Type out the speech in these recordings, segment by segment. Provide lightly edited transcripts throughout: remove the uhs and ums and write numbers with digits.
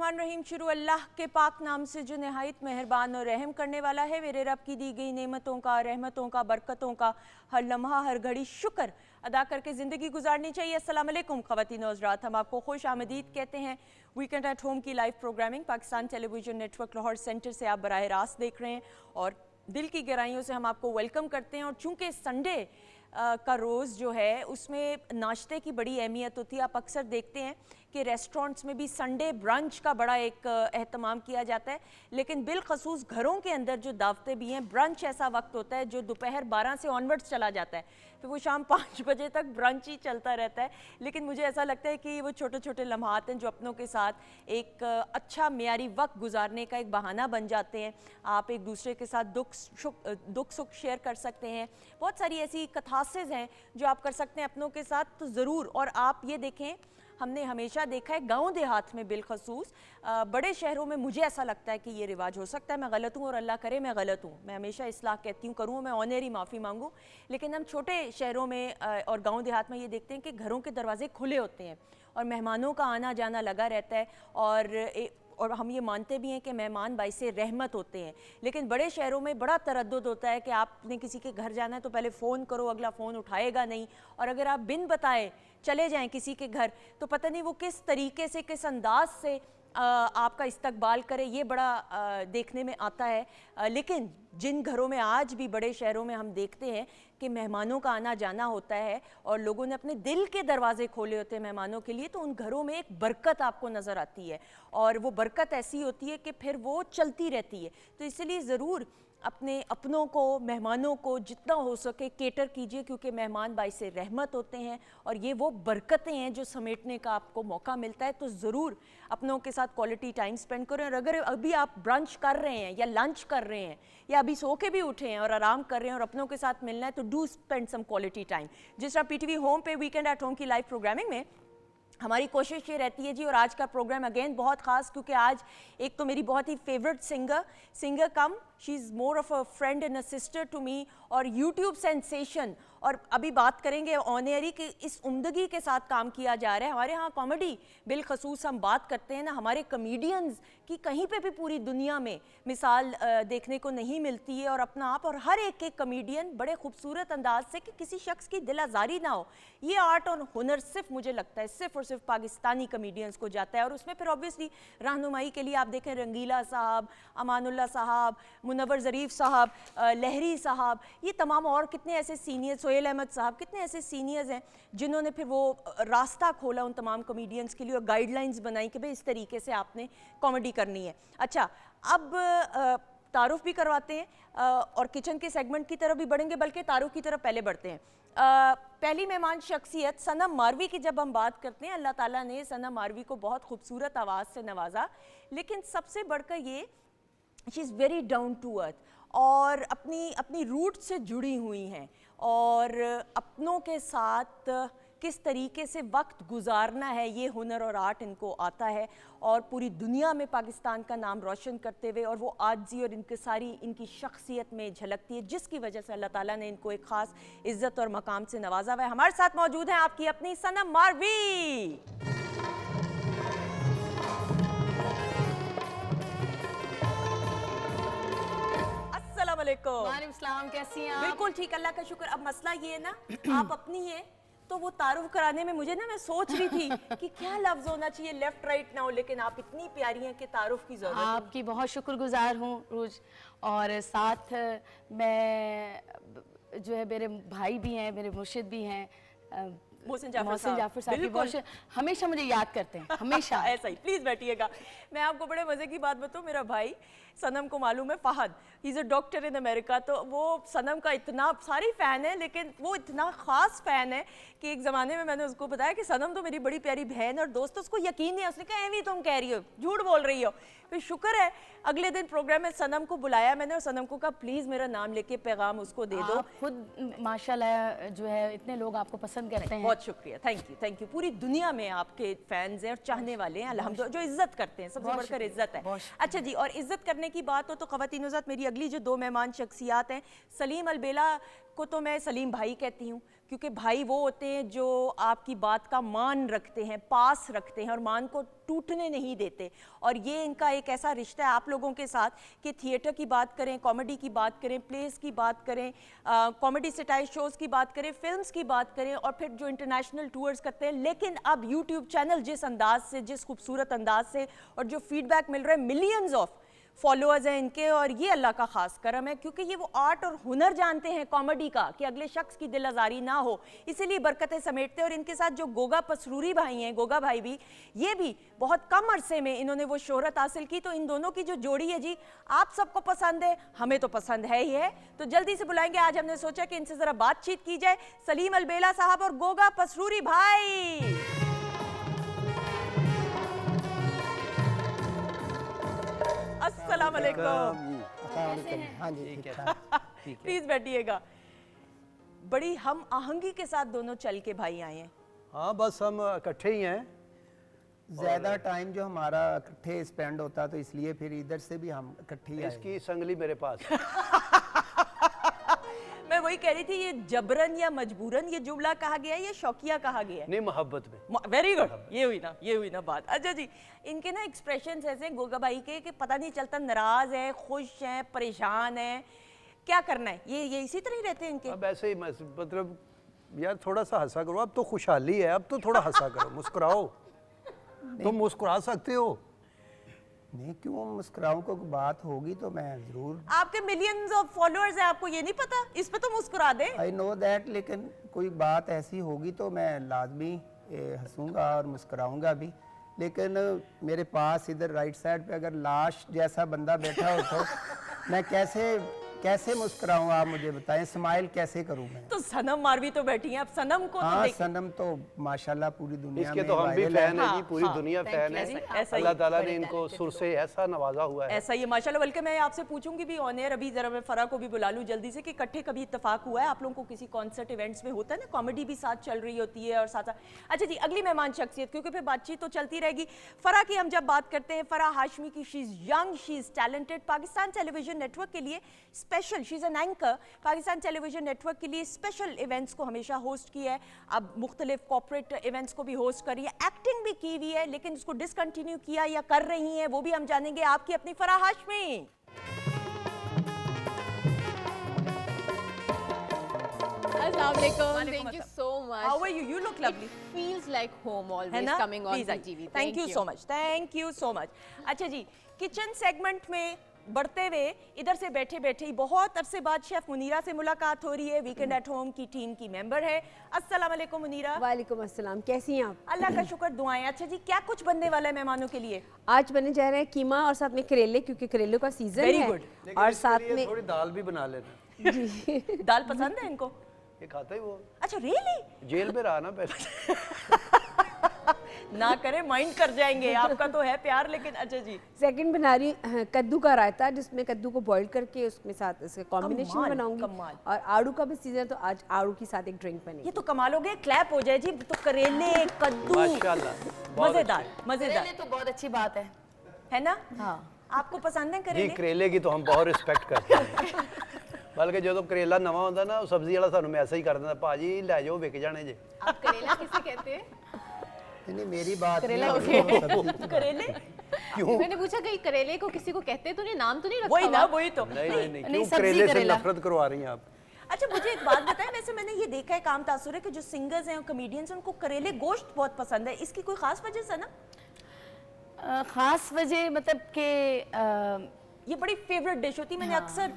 बिस्मिल्लाहिर्रहमानिर्रहीम। शुरू अल्लाह के पाक नाम से जो नहायत मेहरबान और रहम करने वाला है। मेरे रब की दी गई नेमतों का, रहमतों का, बरकतों का हर लम्हा हर घड़ी शुक्र अदा करके ज़िंदगी गुजारनी चाहिए। अस्सलाम वालेकुम ख़वातीन और हज़रात, हम आपको खुश आमदीद कहते हैं। वीकेंड एट होम की live programming Pakistan television network Lahore centre से आप बराह रास्त देख रहे हैं और दिल की गहराइयों से हम आपको वेलकम करते हैं। और चूँकि संडे का रोज़ जो है उसमें नाश्ते की बड़ी अहमियत होती है। आप अक्सर देखते हैं कि रेस्टोरेंट्स में भी संडे ब्रंच का बड़ा एक एहतमाम किया जाता है, लेकिन बिलखसूस घरों के अंदर जो दावतें भी हैं, ब्रंच ऐसा वक्त होता है जो दोपहर 12 से ऑनवर्ड्स चला जाता है, फिर वो शाम 5 बजे तक ब्रंच ही चलता रहता है। लेकिन मुझे ऐसा लगता है कि वो छोटे छोटे लम्हात हैं जो अपनों के साथ एक अच्छा मेयारी वक्त गुजारने का एक बहाना बन जाते हैं। आप एक दूसरे के साथ दुख सुख शेयर कर सकते हैं। बहुत सारी ऐसी कथासेज हैं जो आप कर सकते हैं अपनों के साथ, तो ज़रूर। और आप ये देखें, हमने हमेशा देखा है गांव देहात में बिलखसूस, बड़े शहरों में मुझे ऐसा लगता है कि ये रिवाज हो सकता है। मैं गलत हूँ और अल्लाह करे मैं गलत हूँ, मैं हमेशा इस्लाह कहती हूँ, करूँ मैं ऑनरी माफ़ी मांगूँ। लेकिन हम छोटे शहरों में और गांव देहात में ये देखते हैं कि घरों के दरवाजे खुले होते हैं और मेहमानों का आना जाना लगा रहता है। और हम ये मानते भी हैं कि मेहमान बाइसे रहमत होते हैं। लेकिन बड़े शहरों में बड़ा तरद्दुद होता है कि आपने किसी के घर जाना है तो पहले फ़ोन करो, अगला फ़ोन उठाएगा नहीं, और अगर आप बिन बताए चले जाएं किसी के घर तो पता नहीं वो किस तरीके से, किस अंदाज से आपका इस्तकबाल करे, ये बड़ा देखने में आता है। लेकिन जिन घरों में आज भी बड़े शहरों में हम देखते हैं कि मेहमानों का आना जाना होता है और लोगों ने अपने दिल के दरवाजे खोले होते हैं मेहमानों के लिए, तो उन घरों में एक बरकत आपको नज़र आती है और वो बरकत ऐसी होती है कि फिर वो चलती रहती है। तो इसलिए ज़रूर अपने अपनों को, मेहमानों को जितना हो सके केटर कीजिए, क्योंकि मेहमान बाइसे रहमत होते हैं और ये वो बरकतें हैं जो समेटने का आपको मौका मिलता है। तो ज़रूर अपनों के साथ क्वालिटी टाइम स्पेंड करें। और अगर अभी आप ब्रंच कर रहे हैं या लंच कर रहे हैं या अभी सो के भी उठे हैं और आराम कर रहे हैं और अपनों के साथ मिलना है, तो do spend some quality time. जिस तरह पीटीवी होम पे वीकेंड एट होम की लाइव प्रोग्रामिंग में हमारी कोशिश ये रहती है जी, और आज का प्रोग्राम अगेन बहुत ख़ास, क्योंकि आज एक तो मेरी बहुत ही फेवरेट सिंगर कम, she is more of a friend and a sister to me, और यूट्यूब सेंसेशन। और अभी बात करेंगे ऑन एयर कि इस उम्दगी के साथ काम किया जा रहा है। हमारे यहाँ कॉमेडी बिलखसूस हम बात करते हैं ना, हमारे कमेडियंस की कहीं पे भी पूरी दुनिया में मिसाल देखने को नहीं मिलती है। और अपना आप और हर एक कमेडियन बड़े खूबसूरत अंदाज से कि किसी शख्स की दिल आज़ारी ना हो, ये आर्ट और हुनर सिर्फ मुझे लगता है सिर्फ और सिर्फ पाकिस्तानी कमेडियंस को जाता है। और उसमें फिर ऑब्वियसली रहनुमाई के लिए आप देखें रंगीला साहब, अमानुल्लाह साहब, मुनव्वर ज़रीफ साहब, लहरी साहब, ये तमाम और कितने ऐसे सीनियर्स, सोहेल अहमद साहब, कितने ऐसे सीनियर्स हैं जिन्होंने फिर वो रास्ता खोला उन तमाम कॉमेडियंस के लिए और गाइडलाइंस बनाई कि भाई इस तरीके से आपने कॉमेडी करनी है। अच्छा, अब तारुफ भी करवाते हैं और किचन के सेगमेंट की तरफ भी बढ़ेंगे, बल्कि तारुफ की तरफ पहले बढ़ते हैं। पहली मेहमान शख्सियत सनम मारवी की जब हम बात करते हैं, अल्लाह ताला ने सनम मारवी को बहुत खूबसूरत आवाज़ से नवाजा, लेकिन सबसे बढ़कर ये she is very down to earth और अपनी रूट से जुड़ी हुई हैं और अपनों के साथ किस तरीके से वक्त गुजारना है ये हुनर और आर्ट इनको आता है और पूरी दुनिया में पाकिस्तान का नाम रोशन करते हुए, और वो आजी और इनकी शख्सियत में झलकती है, जिसकी वजह से अल्लाह ताला ने इनको एक ख़ास इज़्ज़त और मकाम से नवाजा हुआ है। हमारे साथ मौजूद हैं आपकी अपनी सनम मारवी। वालेकुम सलाम, कैसी हैं आप? बिल्कुल ठीक, अल्लाह का शुक्र। अब मसला ये है ना, आप अपनी है तो वो तारुफ कराने में मुझे ना, मैं सोच रही थी कि क्या लफ्ज होना चाहिए, लेफ्ट राइट ना हो, लेकिन आप इतनी प्यारी हैं कि तारुफ की जरूरत है। आपकी बहुत शुक्रगुजार हूँ रूज, और साथ मैं जो है मेरे भाई भी हैं, मेरे मुर्शिद भी हैं, मोहसिन जाफर साहब की हमेशा मुझे याद करते हैं, हमेशा। ऐसा ही, प्लीज बैठिएगा। मैं आपको बड़े मजे की बात बताऊं, मेरा भाई सनम को मालूम है, Fahad, he is a doctor in America, तो वो सनम का इतना सारी फ़ैन है, लेकिन वो इतना ख़ास फ़ैन है कि एक ज़माने में मैंने उसको बताया कि सनम तो मेरी बड़ी प्यारी बहन और दोस्त, उसको यकीन नहीं है, उसने कहा एवी तुम कह रही हो, झूठ बोल रही हो। फिर शुक्र है अगले दिन प्रोग्राम में सनम को बुलाया मैंने और सनम को कहा प्लीज़ मेरा नाम लेके पैगाम उसको दे दो। खुद माशाल्लाह जो है इतने लोग आपको पसंद करते हैं। बहुत शुक्रिया, थैंक यू। पूरी दुनिया में आपके फैंस हैं और चाहने वाले हैं अल्हम्दुलिल्लाह, जो इज्जत करते हैं, सबसे बढ़कर इज्जत है। अच्छा जी, और इज्जत करने करने की बात हो तो ख़वातीन हज़रात मेरी अगली जो दो मेहमान शख्सियात हैं, सलीम अलबेला को तो मैं सलीम भाई कहती हूँ, क्योंकि भाई वो होते हैं जो आपकी बात का मान रखते हैं, पास रखते हैं और मान को टूटने नहीं देते। और ये इनका एक ऐसा रिश्ता है आप लोगों के साथ कि थिएटर की बात करें, कॉमेडी की बात करें, प्लेस की बात करें, कॉमेडी सेटाइज शोज़ की बात करें, फिल्म्स की बात करें और फिर जो इंटरनेशनल टूर्स करते हैं। लेकिन अब यूट्यूब चैनल जिस अंदाज से, जिस खूबसूरत अंदाज से और जो फीडबैक मिल रहा है, मिलियंस ऑफ फॉलोअर्स हैं इनके, और ये अल्लाह का खास करम है क्योंकि ये वो आर्ट और हुनर जानते हैं कॉमेडी का कि अगले शख्स की दिल आज़ारी ना हो, इसीलिए बरकतें समेटते हैं। और इनके साथ जो गोगा पसरूरी भाई हैं, गोगा भाई भी, ये भी बहुत कम अरसे में इन्होंने वो शोहरत हासिल की। तो इन दोनों की जो जोड़ी है जी, आप सबको पसंद है, हमें तो पसंद है ही है, तो जल्दी से बुलाएंगे। आज हमने सोचा कि इनसे ज़रा बातचीत की जाए। सलीम अलबेला साहब और गोगा पसरूरी भाई, अस्सलाम वालेकुम। हाँ जी, ठीक है। प्लीज बैठिएगा। बड़ी हम आहंगी के साथ दोनों चल के भाई आए हैं। हाँ, बस हम इकट्ठे ही हैं। ज़्यादा टाइम जो हमारा इकट्ठे स्पेंड होता तो इसलिए फिर इधर से भी हम इकट्ठे ही आए। इसकी संगली मेरे पास मैं वही कह रही थी, ये जबरन या मजबूरन ये जुमला कहा गया है या शौकिया कहा गया है? नहीं, मोहब्बत में। वेरी गुड, ये हुई ना बात। अच्छा जी, इनके ना एक्सप्रेशंस ऐसे हैं गोगा भाई के कि पता नहीं चलता नाराज है, खुश हैं, परेशान हैं, क्या करना है। ये इसी तरह ही रहते हैं इनके। अब ऐसे ही मतलब यार थोड़ा सा हंसा करो, अब तो खुशहाली है, अब तो थोड़ा हंसा करो, मुस्कुराओ। तुम मुस्कुरा सकते हो। नहीं, क्यों मुस्कुराऊं? को बात होगी तो मैं ज़रूर। आपके मिलियंस ऑफ फॉलोअर्स हैं, आपको ये नहीं पता? इस पे तो मुस्कुरा दे। आई नो दैट, लेकिन कोई बात ऐसी होगी तो मैं लाजमी हंसूंगा और मुस्कुराऊंगा भी। लेकिन मेरे पास इधर राइट साइड पे अगर लाश जैसा बंदा बैठा हो तो मैं कैसे मुस्कुराऊं? आप मुझे बताएं, स्माइल कैसे करूं मैं? तो सनम मारवी तो बैठी हैं, अब सनम को हाँ, तो देख। सनम तो माशाल्लाह पूरी दुनिया इसके में तो हम भी वायरल फैन है। हैं जी, पूरी हाँ, दुनिया फैन ऐसा है। ही। अल्लाह ताला ने इनको सुर से ऐसा नवाजा हुआ है। ऐसा ही है माशाल्लाह। बल्कि मैं आपसे पूछूंगी भी ऑन एयर, अभी जरा मैं फरा को भी बुला लूं जल्दी से कि इकट्ठे कभी इत्तेफाक हुआ है आप लोगों को किसी कॉन्सर्ट इवेंट्स में? होता है ना, कॉमेडी भी साथ चल रही होती है और साथ साथ। अच्छा जी, अगली मेहमान शख्सियत, क्योंकि फिर बातचीत तो चलती रहेगी। फरा की हम जब बात करते हैं, फरा हाशमी की, she is young, she is talented. Pakistan television network के लिए special, she is an anchor, Pakistan television network के लिए स्पेशल इवेंट्स को हमेशा होस्ट किया है। अब मुख्तलिफ कॉर्पोरेट इवेंट्स को भी होस्ट कर रही है, एक्टिंग भी की हुई है, लेकिन उसको डिसकंटिन्यू किया या कर रही हैं वो भी हम जानेंगे। आपकी अपनी फरा Hashmi. Assalamualaikum. Thank you so much. How are you? You look lovely. It feels like home है always ना? coming on Please, TV. Thank you so much. Thank you so much. अच्छा जी, किचन सेगमेंट में बढ़ते हुए इधर से बैठे बैठे ही बहुत अरसे बाद शेफ मुनीरा से मुलाकात हो रही है। वीकेंड एट होम की टीम की मेंबर है। अस्सलाम वालेकुम मुनीरा। वालेकुम अस्सलाम, कैसी हैं आप? अल्लाह का शुक्र, दुआएं। अच्छा जी, क्या कुछ बनने वाला है मेहमानों के लिए? आज बनने जा रहे हैं कीमा और साथ में करेले, क्योंकि करेलों का सीजन Very है। good. और साथ में थोड़ी दाल भी बना लेना। जी दाल पसंद है इनको? ये खाता ही वो, अच्छा रियली? जेल में रहा ना पहले। ना करे, माइंड कर जाएंगे। आपका तो है प्यार, लेकिन अच्छा जी। सेकंड बना रही हूँ कद्दू का रायता, जिसमें कद्दू को बॉईल करके उसमें साथ इसके कॉम्बिनेशन कमाल, बनाऊंगी। कमाल। और आड़ू का भी सीजन है तो आज आड़ू के साथ एक ड्रिंक ये बनेगी। तो कमाल हो गया, क्लैप हो जाए जी। तो करेले, कद्दू, माशाल्लाह, बहुत मजेदार मजेदार, करेले तो बहुत अच्छी बात है ना? हाँ। आपको पसंद है जी, करेले? करेले की तो हम बहुत रिस्पेक्ट करते हैं। बल्कि जो करेला नवा होता ना, सब्जी वाला सानू मैसेज ही कर देता, भाजी ले जाओ, विक जाने जे। आप करेला किसे कहते हैं? नहीं, मेरी बात करेला नहीं है, सब्जी। करेले क्यों? मैंने पूछा कहीं करेले को किसी को कहते हैं तो नहीं, नाम तो नहीं रखा वही ना, हुआ? वही तो। नहीं नहीं नहीं, नहीं, क्यों सब्जी करेले से करेला। नफरत करवा रही हैं आप? अच्छा मुझे एक बात बताएं, वैसे मैंने ये देखा है, काम तासुर है कि जो सिंगर्स हैं और कॉमेडियंस हैं उनको करेले गोश्त बहुत पसंद है। इसकी कोई खास वजह से ना? खास वजह मतलब कि ये बड़ी फेवरेट डिश होती है। मैंने अक्सर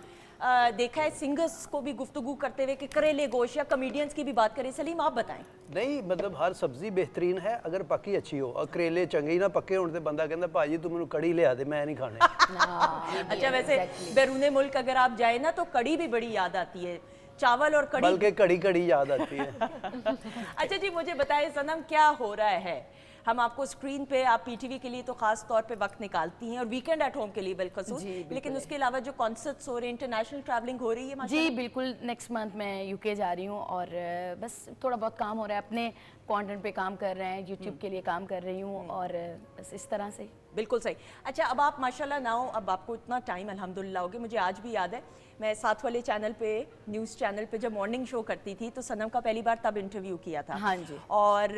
देखा है सिंगर्स को भी गुफ्तगू करते हुए कि करेले गोश्त, या कॉमेडियंस की भी बात करें। सलीम आप बताएं। नहीं, मतलब हर सब्जी बेहतरीन है अगर पक्की अच्छी हो, और करेले चंगे ना पक्के होने से बंदा कहता भाजी तू मैनू कड़ी लिया दे, मैं नहीं खाने। अच्छा वैसे बैरूने मुल्क अगर आप जाए ना तो कड़ी भी बड़ी याद आती है, चावल और कड़ी। बल्कि कड़ी कड़ी याद आती है। अच्छा जी, मुझे बताएं सनम, क्या हो रहा है? हम आपको स्क्रीन पे, आप पीटीवी के लिए तो खास तौर पे वक्त निकालती हैं और वीकेंड एट होम के लिए बिलखसूस, जी, बिल्कुल लेकिन है। उसके अलावा जो कॉन्सर्ट्स हो रहे हैं, इंटरनेशनल ट्रैवलिंग हो रही है माशाल्लाह? जी बिल्कुल, नेक्स्ट मंथ मैं यूके जा रही हूँ और बस थोड़ा बहुत काम हो रहा है, अपने कंटेंट पे काम कर रहे हैं, यूट्यूब के लिए काम कर रही हूँ और बस इस तरह से। बिल्कुल सही। अच्छा, अब आप माशाल्लाह ना हो, अब आपको इतना टाइम अल्हम्दुलिल्लाह हो गया, मुझे आज भी याद है मैं साथ वाले चैनल पे, न्यूज़ चैनल पे जब मॉर्निंग शो करती थी तो सनम का पहली बार तब इंटरव्यू किया था। हाँ जी। और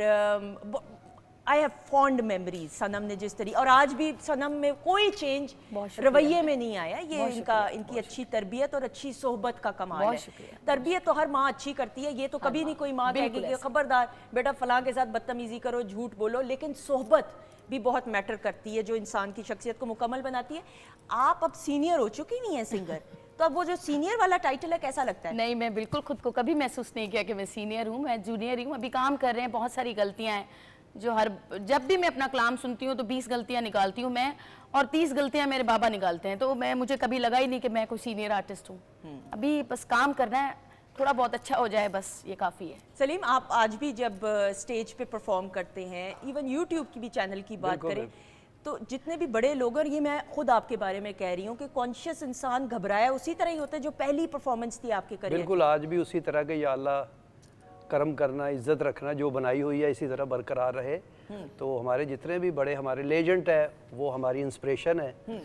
आई हैव फॉन्ड मेमोरीज सनम ने जिस तरीके, और आज भी सनम में कोई चेंज बहुत शुक्रिया। रवैये में नहीं आया। ये बहुत इनका, शुक्रिया, इनकी अच्छी तरबियत और अच्छी सोहबत का कमाल बहुत है। शुक्रिया। तरबियत तो हर माँ अच्छी करती है, ये तो कभी नहीं कोई माँ कहेगी बिल्कुल कि ऐसे। खबरदार बेटा फलां के साथ बदतमीजी करो, झूठ बोलो, लेकिन सोहबत भी बहुत मैटर करती है जो इंसान की शख्सियत को मुकम्मल बनाती है। आप अब सीनियर हो चुकी नहीं है सिंगर, तो अब वो जो सीनियर वाला टाइटल है कैसा लगता है? नहीं, मैं बिल्कुल खुद को कभी महसूस नहीं किया कि मैं सीनियर हूँ, मैं जूनियर ही हूँ। अभी काम कर रहे हैं, बहुत सारी गलतियाँ हैं जो जब भी मैं अपना कलाम सुनती हूँ तो 20 गलतियाँ निकालती हूँ मैं, और 30 गलतियाँ मेरे बाबा निकालते हैं, तो मुझे कभी लगा ही नहीं कि मैं कोई सीनियर आर्टिस्ट हूँ। अभी बस काम करना है, थोड़ा बहुत अच्छा हो जाए, बस ये काफ़ी है। सलीम, आप आज भी जब स्टेज पे परफॉर्म करते हैं, इवन यूट्यूब की भी चैनल की बात बिल्कुल, करें, तो जितने भी बड़े लोग, और ये मैं खुद आपके बारे में कह रही हूँ कि कॉन्शियस इंसान घबराया उसी तरह ही होता है जो पहली परफॉर्मेंस थी आपके करियर। बिल्कुल, आज भी उसी तरह के या अल्लाह करम करना, इज्जत रखना, जो बनाई हुई है इसी तरह बरकरार रहे। तो हमारे जितने भी बड़े हमारे लेजेंड है वो हमारी इंस्पिरेशन है।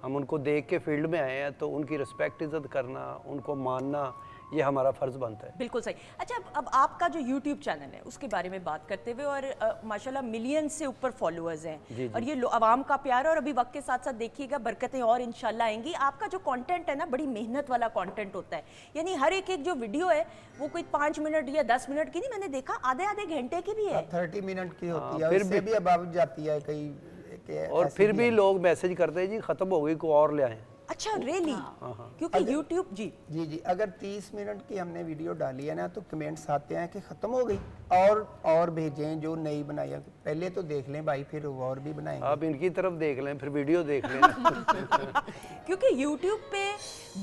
हम उनको देख के फील्ड में आए हैं तो उनकी रिस्पेक्ट, इज्जत करना, उनको मानना, ये हमारा फ़र्ज़ बनता है। बिल्कुल सही। अच्छा, अब आपका जो YouTube चैनल है उसके बारे में बात करते हुए, और माशाल्लाह मिलियन से ऊपर फॉलोअर्स हैं, जी, जी। और ये आवाम का प्यार है, और अभी वक्त के साथ साथ देखिएगा बरकतें और इंशाल्लाह आएंगी। आपका जो कंटेंट है ना, बड़ी मेहनत वाला कंटेंट होता है, यानी हर एक जो वीडियो है वो कोई 5 मिनट या 10 मिनट की नहीं, मैंने देखा आधे आधे घंटे की भी है। 30 मिनट की होती है, फिर उससे भी अब जाती है कई और फिर भी लोग मैसेज करते हैं जी ख़त्म हो गई, को और ले आएँ। अच्छा, रियली? क्योंकि YouTube जी जी जी, अगर 30 मिनट की हमने वीडियो डाली है ना तो कमेंट्स आते हैं कि ख़त्म हो गई, और भेजें जो नई बनाई है। पहले तो देख लें भाई, फिर और भी बनाएंगे। आप इनकी तरफ देख लें, फिर वीडियो देख लें। क्योंकि YouTube पे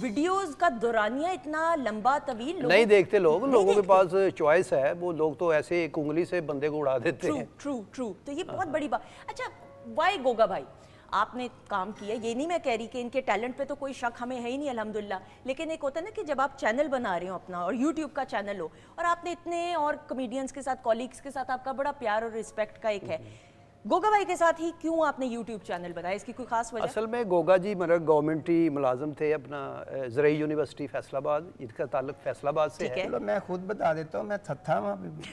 वीडियोस का दौरानिया इतना लंबा तवील नहीं देखते लोग, लोगों के पास चॉइस है, वो लोग तो ऐसे एक उंगली से बंदे को उड़ा देते ट्रू हैं। ट्रू ट्रू, तो ये बहुत बड़ी बात। अच्छा, वाई गोगा भाई, आपने काम किया, ये नहीं मैं कह रही कि इनके टैलेंट पे तो कोई शक हमें है ही नहीं अल्हम्दुलिल्लाह, लेकिन एक होता है ना कि जब आप चैनल बना रहे हो अपना, और YouTube का चैनल हो, और आपने इतने और कॉमेडियंस के साथ, कॉलीग्स के साथ आपका बड़ा प्यार और रिस्पेक्ट का एक है, गोगा भाई के साथ ही क्यों आपने YouTube चैनल बनाया? इसकी कोई खास वजह? असल में गोगा जी मेरा गवर्नमेंटी मुलाजम थे अपना ज़रई यूनिवर्सिटी फैसलाबाद, इनका ताल्लुक फैसलाबाद से ठीक है। है। चलो मैं खुद बता देता हूँ, मैं था वहाँ पे भी।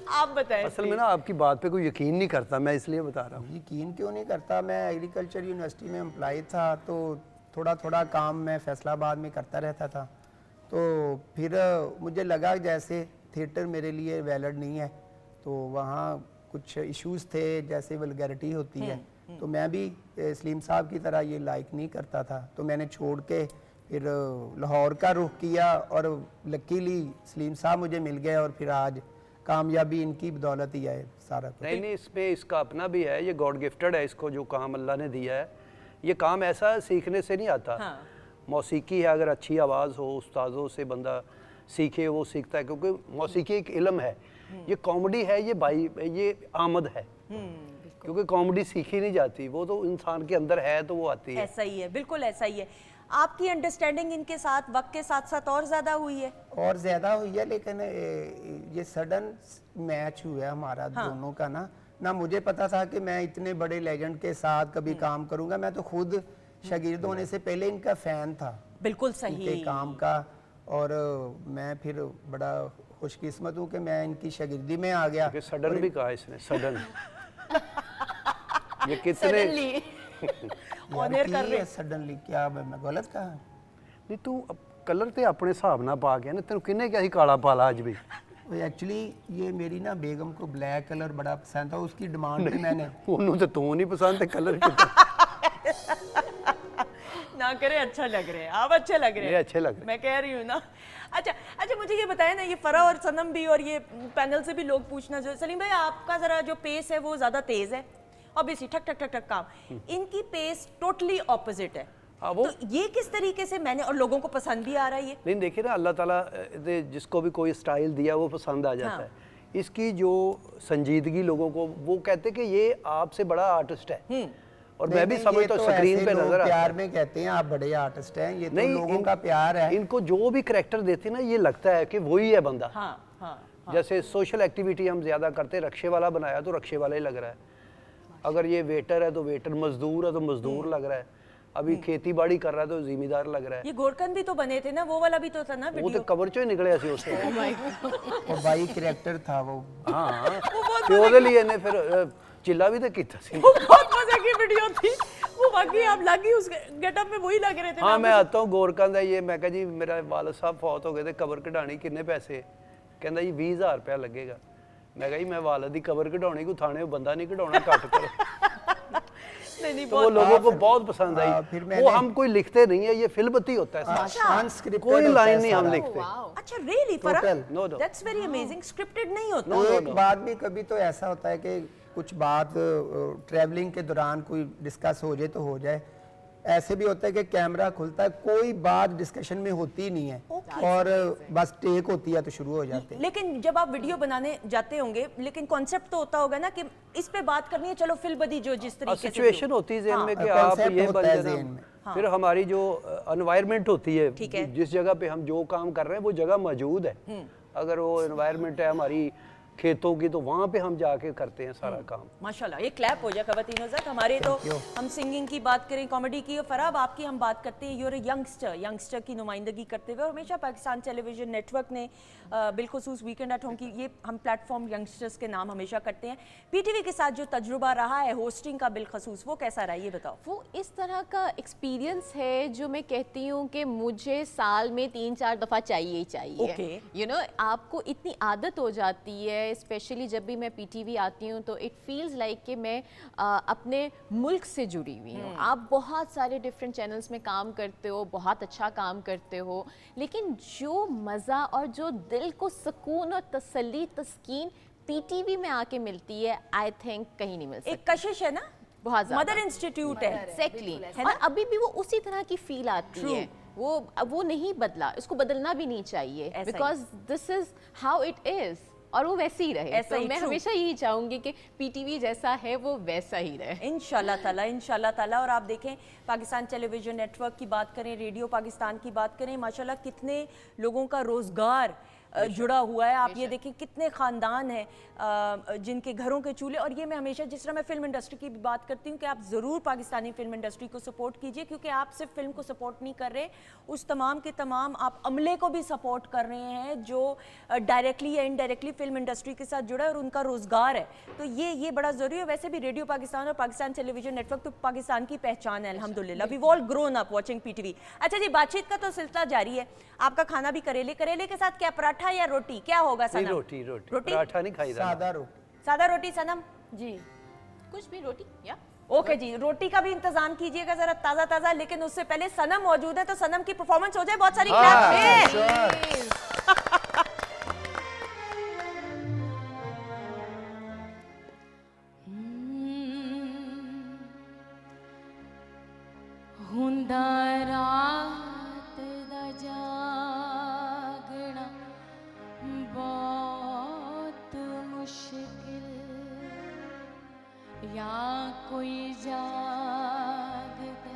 आप बताएं। असल में ना आपकी बात पे कोई यकीन नहीं करता, मैं इसलिए बता रहा हूँ। यकीन क्यों नहीं करता, मैं एग्रीकल्चर यूनिवर्सिटी में एम्प्लॉय था, तो थोड़ा थोड़ा काम मैं फैसलाबाद में करता रहता था। तो फिर मुझे लगा जैसे थिएटर मेरे लिए वैलिड नहीं है, तो वहाँ कुछ इश्यूज थे, जैसे वल्गैरिटी होती है, तो मैं भी सलीम साहब की तरह ये लाइक नहीं करता था, तो मैंने छोड़ के फिर लाहौर का रुख किया, और लकीली सलीम साहब मुझे मिल गए, और फिर आज कामयाबी इनकी बदौलत ही है सारा कुछ। नहीं, इसमें इसका अपना भी है, ये गॉड गिफ्टेड है इसको, जो काम अल्लाह ने दिया है। ये काम ऐसा सीखने से नहीं आता। हाँ। मौसीकी है, अगर अच्छी आवाज़ हो, उस्तादों से बंदा सीखे, वो सीखता है, क्योंकि मौसीकी एक इल्म है। ये कॉमेडी है, ये आमद है, क्योंकि कॉमेडी सीखी नहीं जाती, वो तो इंसान के अंदर है तो वो आती है। ऐसा ही है, बिल्कुल ऐसा ही है। आपकी अंडरस्टैंडिंग इनके साथ वक्त के साथ साथ और ज्यादा हुई है? और ज़्यादा हुई है, लेकिन ये सडन मैच हुआ है हमारा दोनों का ना मुझे पता था कि मैं इतने बड़े लेजेंड के साथ कभी काम करूंगा। मैं तो खुद शागिर्द होने से पहले इनका फ़ैन था, बिल्कुल इनके सही। काम का, और मैं फिर बड़ा खुशकिस्मत हूँ कि मैं इनकी शागिर्दी में आ गया। कि सडन भी कहा इसने, सडन। ये कितने सडनली ऑनर कर रहे। सडनली क्या मैं गलत कहा? नहीं, तू कलर ते अपने हिसाब ना पा गया ना, तेन किन्ने क्या ही काला पाला अज भी। एक्चुअली ये मेरी ना बेगम को ब्लैक कलर बड़ा पसंद था, उसकी डिमांड पे मैंने उन्होंने तो तू नहीं पसंद, कलर ना करे, अच्छा लग रहे हैं आप, अच्छे लग रहे हैं। ये अच्छे लग रहे हैं। मैं कह रही हूँ ना। अच्छा, मुझे ये बताएं ना, ये फरा और सनम भी, और ये पैनल से भी लोग पूछना जो, सलीम भाई आपका जरा जो पेस है वो ज्यादा तेज है, ऑब्वियसली ठक ठक ठक ठक काम, इनकी पेस टोटली ऑपोजिट है। हाँ, वो तो ये किस तरीके से मैंने, और लोगों को पसंद भी आ रहा है ये? नहीं, देखिए ना, अल्लाह ताला दे जिसको भी कोई स्टाइल दिया वो पसंद आ जाता हाँ। है। इसकी जो संजीदगी लोगों को, वो कहते कि ये आपसे बड़ा आर्टिस्ट है, और मैं भी नहीं, समझता ये हूँ तो स्क्रीन ऐसे पे लोग नजर आता प्यार है। में कहते हैं आप बड़े आर्टिस्ट हैं, ये तो नहीं, लोगों का प्यार है। इनको जो भी करेक्टर देते हैं ना, ये लगता है कि वही है बंदा। हाँ हाँ जैसे सोशल एक्टिविटी हम ज्यादा करते हैं, रक्शे वाला बनाया तो रक्शे वाला ही लग रहा है, अगर ये वेटर है तो वेटर, मजदूर है तो मजदूर लग रहा है, अभी खेती बाड़ी कर रहा है तो जिम्मेदार लग रहा है। ये गोरकन भी तो बने थे ना, वो वाला भी तो था ना वो तो वीडियो। कवर चो ही निकले ऐसे उससे। वो बाई कैरेक्टर था वो। हाँ, तो ਉਹਦੇ लिए ने फिर चिल्ला भी तो कीता सी। वो बहुत मजे की वीडियो थी वो, बाकी आप लगी उस गेटअप में वही लग रहे थे। हाँ, मैं आता हूँ गोरਕਾਂ ਦਾ ये, मैं कहा जी मेरा वालिद साहब फौत हो गए थे, कबर कढ़ानी किन्ने पैसे? कहता जी 20,000 रुपया लगेगा। मैं कहा जी मैं वालिद की कबर कढ़ानी को थाने बंदा नहीं कढ़ाना, कट करो। नहीं तो वो लोगों को बहुत पसंद आई। फिर वो मैंने- हम कोई लिखते नहीं है, ये फिल्मती होता है सारा। अनस्क्रिप्टेड कोई होता है लाइन नहीं हम सारा। लिखते। अच्छा रियली फरक? Total. No, no. That's very amazing, scripted नहीं होता। तो एक बात भी कभी तो ऐसा होता है कि कुछ बात ट्रैवलिंग के दौरान कोई डिस्कस हो जाए तो हो जाए, ऐसे भी होता है कि कैमरा खुलता है, कोई बात डिस्कशन में होती ही नहीं है, और बस टेक होती है तो शुरू हो जाते हैं। लेकिन जब आप वीडियो बनाने जाते होंगे, लेकिन कॉन्सेप्ट तो होता होगा ना कि इस पे बात करनी है, चलो फिल बदी जो जिस तरीके से सिचुएशन जो। होती है जेहन में कि हाँ, आप concept ये होता बन है जाना। ज़हन में। फिर हमारी जो एनवायरनमेंट होती है, ठीक है। जिस जगह पे हम जो काम कर रहे हैं वो जगह मौजूद है, अगर वो एनवायरनमेंट है हमारी खेतों की, तो वहाँ पे हम जाके करते हैं सारा काम। माशाल्लाह, ये क्लैप हो जाए खवातीन हज़रात। हमारे तो हम सिंगिंग की बात करें, कॉमेडी की, और फराब आपकी हम बात करते हैं, यूर यंगस्टर की नुमाइंदगी करते हुए, और हमेशा पाकिस्तान टेलीविजन नेटवर्क ने बिलखुसूस वीकेंड एट होम की ये हम प्लेटफॉर्म यंगस्टर्स के नाम हमेशा करते हैं। पीटीवी के साथ जो तजुर्बा रहा है होस्टिंग का बिलखसूस, वो कैसा रहा ये बताओ। वो इस तरह का एक्सपीरियंस है जो मैं कहती हूँ कि मुझे साल में 3-4 दफ़ा चाहिए ही चाहिए। Okay. यू नो, आपको इतनी आदत हो जाती है, स्पेशली जब भी मैं पीटीवी आती हूँ तो इट फील्स लाइक कि मैं अपने मुल्क से जुड़ी हुई हूँ। आप बहुत सारे डिफरेंट चैनल्स में काम करते हो, बहुत अच्छा काम करते हो, लेकिन जो मज़ा और जो दिल को सुकून और तसल्ली तस्कीन पीटीवी में आके मिलती है, आई थिंक कहीं नहीं मिल सकती। एक कशिश है ना, बहुत ज़्यादा। मदर इंस्टीट्यूट है। एग्जैक्टली, है ना? और अभी भी वो उसी तरह की फील आती है, वो नहीं बदला, इसको बदलना भी नहीं चाहिए, ऐसा ही। Because this is how it is, और वो वैसे ही रहे। ऐसा तो ही, मैं true. हमेशा यही चाहूंगी कि पीटीवी जैसा है वो वैसा ही रहे। इंशाल्लाह ताला। और आप देखें, पाकिस्तान टेलीविजन नेटवर्क की बात करें, रेडियो पाकिस्तान की बात करें, माशाल्लाह कितने लोगों का रोज़गार जुड़ा हुआ है। आप ये देखें कितने ख़ानदान हैं जिनके घरों के चूल्हे, और ये मैं हमेशा, जिस तरह मैं फिल्म इंडस्ट्री की भी बात करती हूँ कि आप ज़रूर पाकिस्तानी फिल्म इंडस्ट्री को सपोर्ट कीजिए, क्योंकि आप सिर्फ फिल्म को सपोर्ट नहीं कर रहे, उस तमाम के तमाम आप अमले को भी सपोर्ट कर रहे हैं जो डायरेक्टली या इनडायरेक्टली फिल्म इंडस्ट्री के साथ जुड़ा है और उनका रोज़गार है। तो ये बड़ा ज़रूरी है। वैसे भी रेडियो पाकिस्तान और पाकिस्तान टेलीविजन नेटवर्क तो पाकिस्तान की पहचान है, अल्हम्दुलिल्लाह। We all grown up watching PTV. अच्छा जी, बातचीत का तो सिलसिला जारी है। आपका खाना भी करेले के साथ क्या, पराठा या रोटी, क्या होगा नहीं, सनम? रोटी पराठा नहीं खाई सादा रोटी। सादा रोटी सनम जी। कुछ भी रोटी या ओके जी, रोटी का भी इंतजाम कीजिएगा जरा ताज़ा ताज़ा, लेकिन उससे पहले सनम मौजूद है तो सनम की परफॉर्मेंस हो जाए। बहुत सारी क्लैप में। हुंदा रात दा जागना बहुत मुश्किल, या कोई जागदा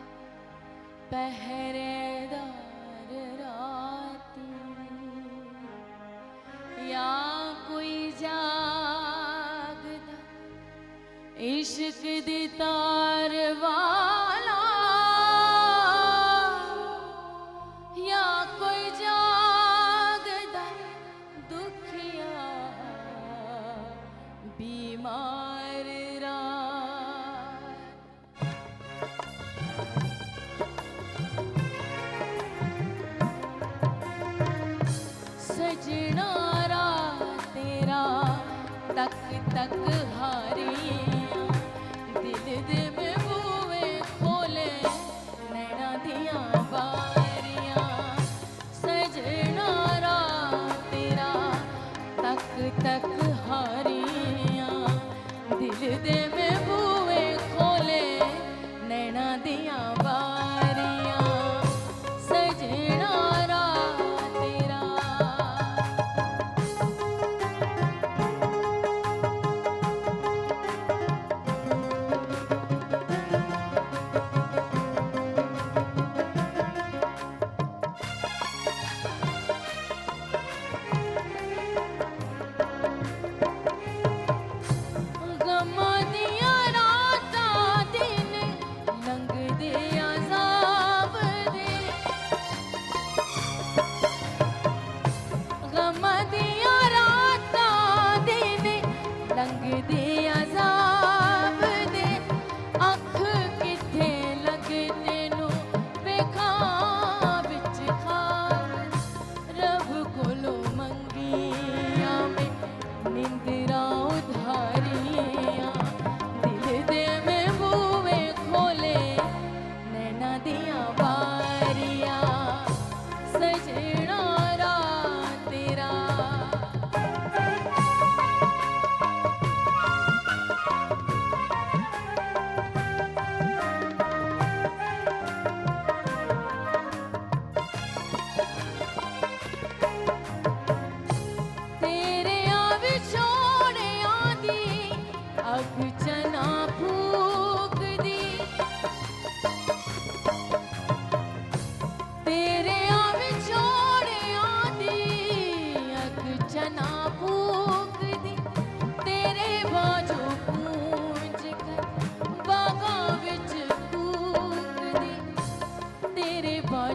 पहरेदार राती, या कोई जागदा इश्क दी तार वाला, या कोई जागदा दुखिया बीमार रात। सजना रात तेरा तक तक हारियां, दिल दे में बूए खोले नैना दियां बारियां। सजना रात तेरा तक तक हारियां, दिल दे में बूए खोले नैना दियां बारियां। सजना रात तेरा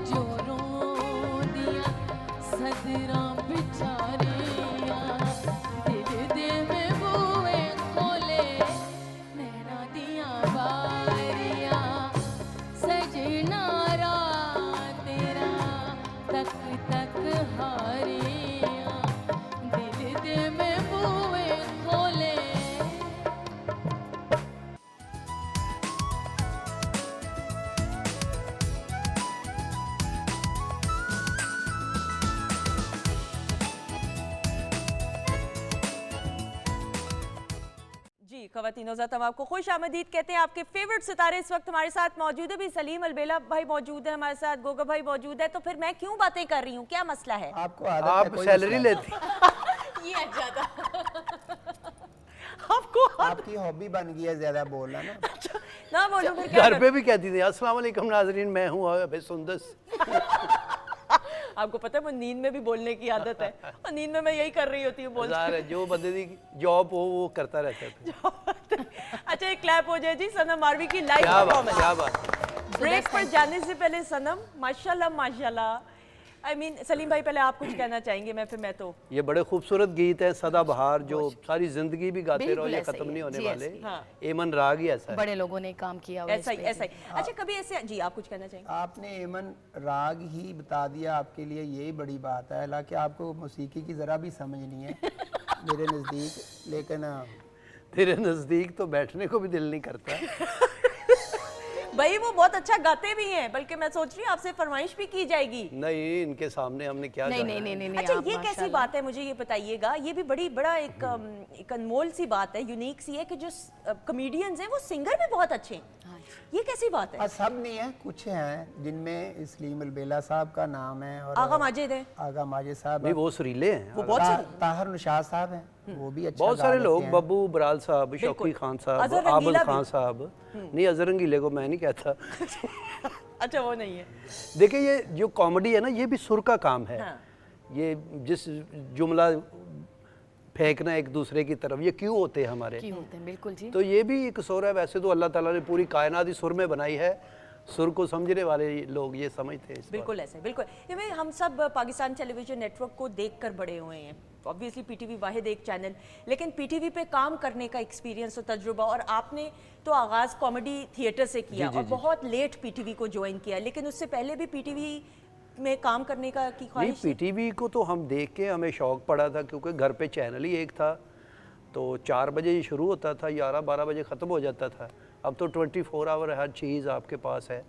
जोरों दिया सदरा बिचारिया दिल दे में बुए खोले नैना दिया बारिया सजना रात तेरा तक तक हारिया दिल दे में बुए खोले। जी खवातीन हज़रात, हम आपको खुश आमदीद कहते हैं। आपके फेवरेट सितारे इस वक्त हमारे साथ मौजूद है। भी सलीम अलबेला भाई मौजूद है हमारे साथ, गोगा भाई मौजूद है। तो फिर मैं क्यों बातें कर रही हूँ, क्या मसला है? आपको आदत है, आप कोई सैलरी मसला लेते ये ज्यादा आपको नहीं। आपकी हॉबी बन गई है ज्यादा बोलना ना। ना बोलो फिर क्या घर पे भी कहती थी अस्सलाम वालेकुम नाजरीन, मैं हूँ अबे सुंदस। आपको पता है मुझे नींद में भी बोलने की आदत है, और नींद में मैं यही कर रही होती हूँ बोल। ज़ाहिर है जो बंदे की जॉब हो वो करता रहता था। अच्छा एक क्लैप हो जाए जी सनम मारवी की लाइव क्या बात, परफॉर्मेंस। क्या बात। ब्रेक पर जाने से पहले सनम माशाल्लाह माशाल्लाह। आई मीन सलीम भाई पहले आप कुछ कहना चाहेंगे, मैं तो ये बड़े खूबसूरत गीत हैं, सदाबहार, जो सारी जिंदगी भी गाते रहो, बिल्कुल ये ऐसा ही खत्म है। नहीं होने जी, वाले। ऐसे ही। हाँ। एमन राग ही ऐसा है। बड़े लोगों ने काम किया हुआ है ऐसा ही इस पे। ऐसा ही। अच्छा कभी ऐसे जी आप कुछ कहना चाहेंगे? आपने एमन राग ही बता दिया, आपके लिए यही बड़ी बात है। हालांकि आपको मौसीकी की ज़रा भी समझ नहीं है मेरे नज़दीक, लेकिन तेरे नज़दीक तो बैठने को भी दिल नहीं करता। भाई वो बहुत अच्छा गाते भी हैं, बल्कि मैं सोच रही हूँ आपसे फरमाइश भी की जाएगी। नहीं, इनके सामने हमने क्या नहीं गाना नहीं है? नहीं नहीं अच्छा आप ये कैसी माशाल्लाह। बात है, मुझे ये बताइएगा। ये भी बड़ा एक अनमोल सी बात है, यूनिक सी है कि जो कॉमेडियंस हैं वो सिंगर भी बहुत अच्छे हैं। ये कैसी बात है? सब नहीं है, कुछ हैं जिनमें सलीम अलबेला साहब का नाम है और आगा माजिद है, आगा माजिद साहब नहीं वो सुरीले हैं। वो बहुत ताहर निशात साहब हैं, वो भी अच्छा बहुत गा सारे लेते लोग, हैं। बब्बू बराल साहब, शौकी खान साहब, अजहर आबद रंगीला खान भी। साहब। नहीं अजहर रंगीले को मैं नहीं कहता। अच्छा वो नहीं है। देखिए ये जो कॉमेडी है ना, ये भी सुर का काम है। हाँ। ये जिस जुमला फेंकना एक दूसरे की तरफ, ये क्यों होते हैं हमारे? की होते हैं बिल्कुल जी। तो ये भी एक सुर है। वैसे तो अल्लाह ताला ने पूरी कायनात ही सुर में बनाई है, सुर को समझने वाले लोग ये समझते हैं इस बात। बिल्कुल ऐसे बिल्कुल। ये भाई हम सब पाकिस्तान टेलीविजन नेटवर्क को देखकर बड़े हुए हैं। ऑब्वियसली पीटीवी वाहिद एक चैनल, लेकिन पीटीवी पे काम करने का एक्सपीरियंस और तजुर्बा, और आपने तो आगाज़ कॉमेडी थिएटर से किया जी, और जी। बहुत लेट पीटीवी को ज्वाइन किया, लेकिन उससे पहले भी पीटीवी में काम करने का की नहीं, ख्वाहिश थी? पीटीवी को तो हम देख के हमें शौक पड़ा था, क्योंकि घर पे चैनल ही एक था। तो 4 बजे ही शुरू होता था, 11-12 बजे ख़त्म हो जाता था। अब तो 24 आवर हर चीज़ आपके पास है।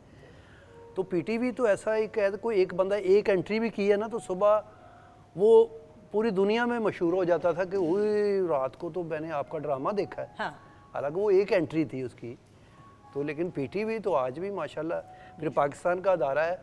तो पीटीवी तो ऐसा एक है, कोई एक बंदा एक एंट्री भी की है ना, तो सुबह वो पूरी दुनिया में मशहूर हो जाता था कि ओए रात को तो मैंने आपका ड्रामा देखा है। हाँ। हालांकि वो एक एंट्री थी उसकी। तो लेकिन पीटीवी तो आज भी माशाल्लाह फिर पाकिस्तान का अदारा है।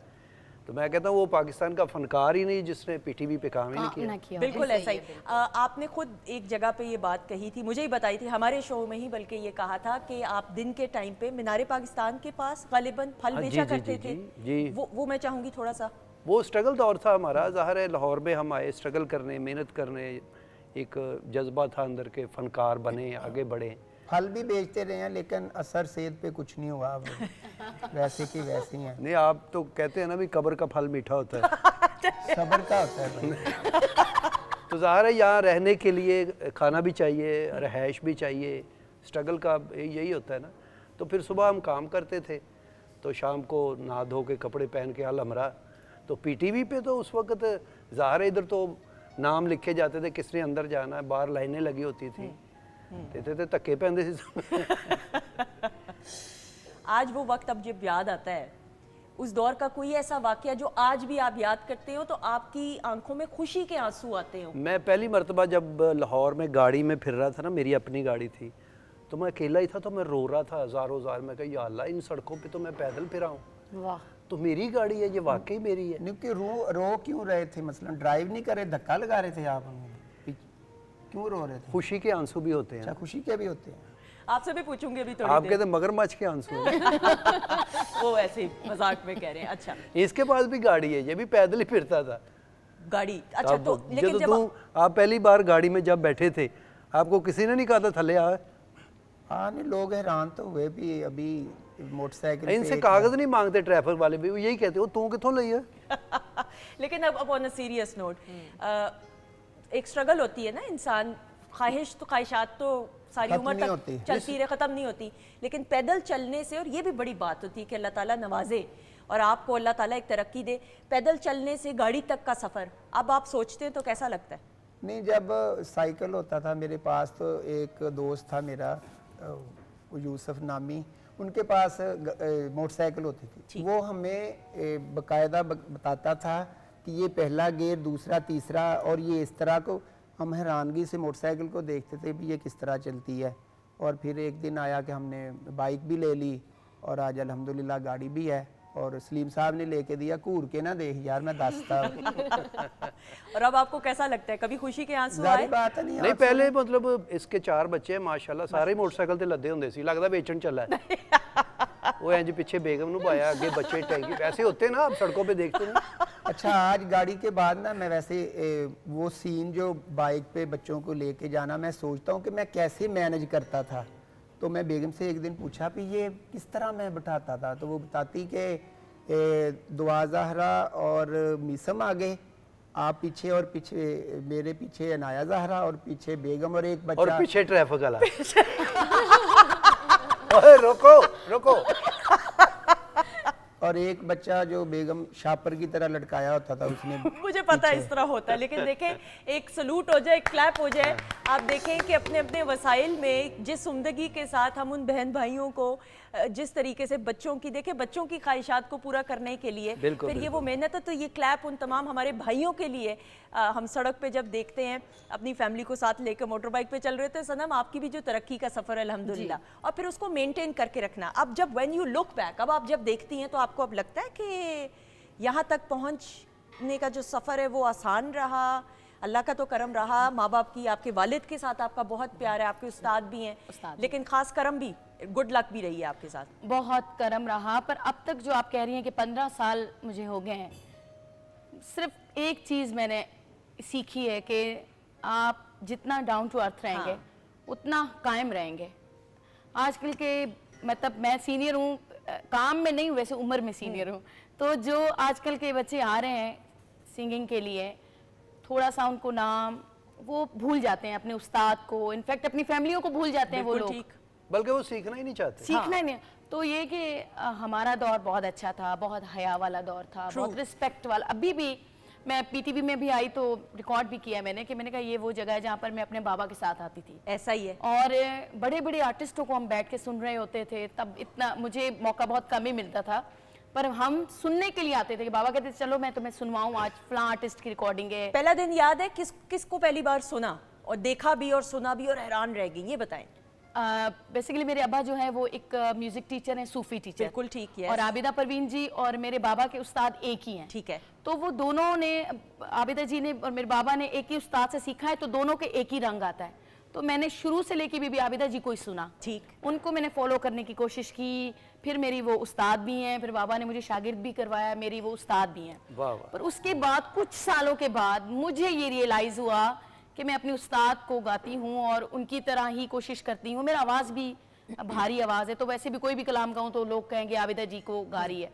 तो मैं कहता हूँ वो पाकिस्तान का फनकार ही नहीं जिसने पीटीवी पे काम ही नहीं किया। ना किया बिल्कुल ऐसा ही। आपने खुद एक जगह पे ये बात कही थी, मुझे ही बताई थी हमारे शो में ही, बल्कि ये कहा था कि आप दिन के टाइम पे मीनारे पाकिस्तान के पास गालिबन फल हाँ, बेचा जी, करते जी, थे। जी। वो मैं चाहूंगी थोड़ा सा। वो स्ट्रगल दौर था हमारा। ज़ाहिर है लाहौर में हम आए स्ट्रगल करने, मेहनत करने, एक जज्बा था अंदर के, फनकार बने, आगे बढ़े। फल भी बेचते रहे हैं, लेकिन असर सेहत पे कुछ नहीं हुआ। अब वैसे की वैसी हैं। नहीं आप तो कहते हैं ना भी कब्र का फल मीठा होता है। सब्र का होता है भाई। तो ज़ाहिर है यहाँ रहने के लिए खाना भी चाहिए, रहायश भी चाहिए, स्ट्रगल का यही होता है ना। तो फिर सुबह हम काम करते थे, तो शाम को नहा धो के कपड़े पहन के अलमरा। तो पीटीवी पे तो उस वक्त ज़ाहिर है इधर तो नाम लिखे जाते थे किसने अंदर जाना है, बाहर लाइनें लगी होती थी, ते धक्के पैंदे सी। आज वो वक्त अब जब याद आता है, उस दौर का कोई ऐसा वाकया जो आज भी आप याद करते हो तो आपकी आंखों में खुशी के आंसू आते हो? मैं पहली मर्तबा जब लाहौर में गाड़ी में फिर रहा था ना, मेरी अपनी गाड़ी थी, तो मैं अकेला ही था, तो मैं रो रहा था हज़ारों हज़ार। मैं कहा या अल्लाह इन सड़कों पे तो मैं पैदल फिरा हूँ, वाह। तो मेरी गाड़ी है, ये वाकई मेरी है। नहीं कि रो क्यों रहे थे? मसलन ड्राइव नहीं कर रहे, धक्का लगा रहे थे आप हमें? क्यों रो रहे थे? खुशी के आंसू भी होते अच्छा हैं। खुशी के भी होते हैं। आपसे भी पूछूंगी अभी थोड़ी आपके देर। तो मगरमच्छ के आंसू हैं। वो ऐसे ही मजाक में कह रहे हैं। अच्छा इसके पास भी गाड़ी है, ये भी पैदल ही फिरता था। गाड़ी, अच्छा तो अब लेकिन जब आप पहली बार गाड़ी में जब बैठे थे, आपको किसी ने नहीं कहा था थल्ले आ? हाँ नहीं, लोग हैरान तो हुए भी। अभी मोटरसाइकिल इनसे पे कागज नहीं मांगते ट्रैफिक वाले भी, वो यही कहते हो तू कितों लई है। लेकिन अब ऑन अ सीरियस नोट, एक स्ट्रगल होती है ना, इंसान ख्वाहिश तो ख्वाहिशात तो सारी खत्म उम्र नहीं तक होती। चलती रहे, ख़त्म नहीं होती, लेकिन पैदल चलने से, और ये भी बड़ी बात होती है कि अल्लाह ताला नवाजे और आपको अल्लाह ताला एक तरक्की दे, पैदल चलने से गाड़ी तक का सफ़र अब आप सोचते हैं तो कैसा लगता है? नहीं, जब साइकिल होता था मेरे पास तो एक दोस्त था मेरा यूसुफ नामी, उनके पास मोटरसाइकिल होती थी। वो हमें बाकायदा बताता था कि ये पहला गियर, दूसरा, तीसरा, और ये इस तरह को हम हैरानगी से मोटरसाइकिल को देखते थे भी ये किस तरह चलती है। और फिर एक दिन आया कि हमने बाइक भी ले ली और आज अल्हम्दुलिल्लाह गाड़ी भी है। और सलीम साहब ने लेके दिया, घूर के ना देख यार मैं दसता। और अब आपको कैसा लगता है, कभी खुशी के आंसू जारी आए? बात है, नहीं नहीं आप पहले मतलब इसके 4 बच्चे हैं माशाल्लाह, सारे मोटरसाइकिल ते लदे ਹੁੰਦੇ ਸੀ, ਲੱਗਦਾ ਵੇਚਣ ਚੱਲਾ है। वो इंज पीछे बेगम ਨੂੰ पाया, आगे बच्चे टैंकी, वैसे होते ना आप सड़कों पे देखते ना। अच्छा, आज गाड़ी के बाद ना मैं वैसे वो सीन जो बाइक पे बच्चों को लेके जाना, मैं सोचता हूँ कि मैं कैसे मैनेज करता था। तो मैं बेगम से एक दिन पूछा भी ये किस तरह मैं बिठाता था, तो वो बताती कि दुआ ज़हरा और मीसम आगे, आप पीछे, और पीछे मेरे पीछे अनाया ज़हरा, और पीछे बेगम, और एक बच्चा, और पीछे ट्रैफिक वाला। ओए रोको रोको। और एक बच्चा जो बेगम शापर की तरह लटकाया होता था उसने। मुझे पता है इस तरह होता है, लेकिन देखें, एक सलूट हो जाए, एक क्लैप हो जाए। आप देखें कि अपने अपने वसाइल में जिस उम्दगी के साथ हम उन बहन भाइयों को जिस तरीके से बच्चों की, देखें बच्चों की ख्वाहिशात को पूरा करने के लिए बिल्कुल, फिर ये वो मेहनत है, तो ये क्लैप उन तमाम हमारे भाइयों के लिए। हम सड़क पे जब देखते हैं अपनी फैमिली को साथ लेकर मोटर बाइक पे चल रहे थे, सनम आपकी भी जो तरक्की का सफ़र है अल्हम्दुलिल्लाह, और फिर उसको मेंटेन करके रखना। अब जब व्हेन यू लुक बैक, अब आप जब देखती हैं तो आपको अब लगता है कि यहाँ तक पहुँचने का जो सफ़र है वो आसान रहा, अल्लाह का तो करम रहा, माँ बाप की, आपके वालिद के साथ आपका बहुत प्यार है, आपके उस्ताद भी हैं, लेकिन ख़ास करम भी, गुड लक भी रही है आपके साथ? बहुत करम रहा। पर अब तक जो आप कह रही हैं कि 15 साल मुझे हो गए हैं, सिर्फ एक चीज़ मैंने सीखी है कि आप जितना डाउन टू अर्थ रहेंगे उतना कायम रहेंगे। आजकल के, मतलब मैं सीनियर हूँ, काम में नहीं हूँ, वैसे उम्र में सीनियर हूँ, तो जो आजकल के बच्चे आ रहे हैं सिंगिंग के लिए, थोड़ा सा उनको नाम वो भूल जाते हैं, अपने उस्ताद को, इनफैक्ट अपनी फैमिलियों को भूल जाते हैं वो लोग, बल्कि वो सीखना ही नहीं चाहते। सीखना ही नहीं। तो ये कि हमारा दौर बहुत अच्छा था, बहुत हया वाला दौर था, बहुत रिस्पेक्ट वाला। अभी भी मैं पीटीवी में भी आई तो रिकॉर्ड भी किया मैंने कि मैंने कहा ये वो जगह है जहाँ पर मैं अपने बाबा के साथ आती थी। ऐसा ही है। और बड़े बड़े आर्टिस्टों को हम बैठ के सुन रहे होते थे, तब इतना मुझे मौका बहुत कम ही मिलता था, पर हम सुनने के लिए आते थे कि बाबा कहते थे चलो मैं तुम्हें सुनवाऊं, आज फलां आर्टिस्ट की रिकॉर्डिंग है। पहला दिन याद है किसको पहली बार सुना और देखा भी और सुना भी और हैरान रह गई, ये बताएं। बेसिकली मेरे अब्बा जो है वो एक म्यूजिक टीचर हैं, सूफी टीचर। बिल्कुल ठीक है। और आबिदा परवीन जी और मेरे बाबा के उस्ताद एक ही हैं। ठीक है। तो वो दोनों ने, आबिदा जी ने और मेरे बाबा ने एक ही उस्ताद से सीखा है, तो दोनों के एक ही रंग आता है। तो मैंने शुरू से लेके बीबी आबिदा जी को ही सुना, ठीक, उनको मैंने फॉलो करने की कोशिश की। फिर मेरी वो उस्ताद भी हैं, फिर बाबा ने मुझे शागिर्द भी करवाया, मेरी वो उस्ताद भी हैं। पर उसके बाद कुछ सालों के बाद मुझे ये रियलाइज हुआ कि मैं अपनी उस्ताद को गाती हूँ और उनकी तरह ही कोशिश करती हूँ। मेरा आवाज़ भी भारी आवाज़ है, तो वैसे भी कोई भी कलाम गाऊँ तो लोग कहेंगे आबिदा जी को गा रही है।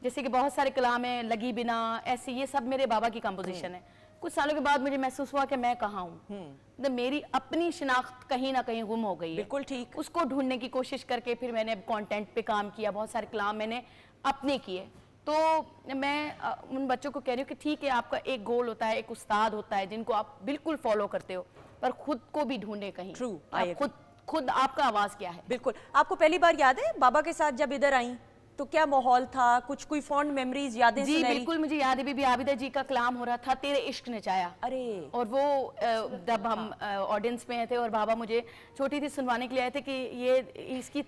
जैसे कि बहुत सारे कलाम हैं, लगी बिना, ऐसे, ये सब मेरे बाबा की कंपोजिशन है। कुछ सालों के बाद मुझे महसूस हुआ कि मैं कहाँ हूँ, तो मेरी अपनी शिनाख्त कहीं ना कहीं गुम हो गई है। बिल्कुल ठीक। उसको ढूंढने की कोशिश करके फिर मैंने कंटेंट पे काम किया, बहुत सारे कलाम मैंने अपने किए। तो मैं उन बच्चों को कह रही हूँ कि ठीक है, आपका एक गोल होता है, एक उस्ताद होता है जिनको आप बिल्कुल फॉलो करते हो, पर खुद को भी ढूंढे कहीं। True, खुद आपका आवाज क्या है। बिल्कुल। आपको पहली बार याद है बाबा के साथ जब इधर आई तो क्या माहौल था, कुछ कोई फॉन्ड मेमोरीज, यादें? जी बिल्कुल मुझे याद है, बीबी आबिदा जी का कलाम हो रहा था, तेरे इश्क नचाया। अरे, और वो जब हम ऑडियंस में थे और बाबा मुझे छोटी थी सुनवाने के लिए आए थे कि ये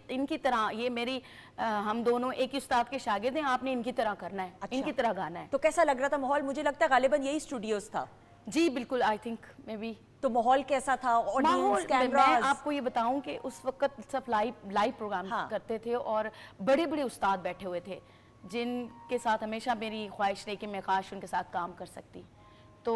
इनकी तरह, ये मेरी हम दोनों एक ही उस्ताद के शागिर्द हैं, आपने इनकी तरह करना है। अच्छा। इनकी तरह गाना है। तो कैसा लग रहा था माहौल? मुझे लगता है गालिबन यही स्टूडियोज था। जी बिल्कुल, आई थिंक मे बी। तो माहौल कैसा था? Audience, camera? मैं आपको ये बताऊं कि उस वक्त सब लाइव प्रोग्राम करते थे और बड़े बड़े उस्ताद बैठे हुए थे जिनके साथ हमेशा मेरी ख्वाहिश रही कि मैं काश उनके साथ काम कर सकती। तो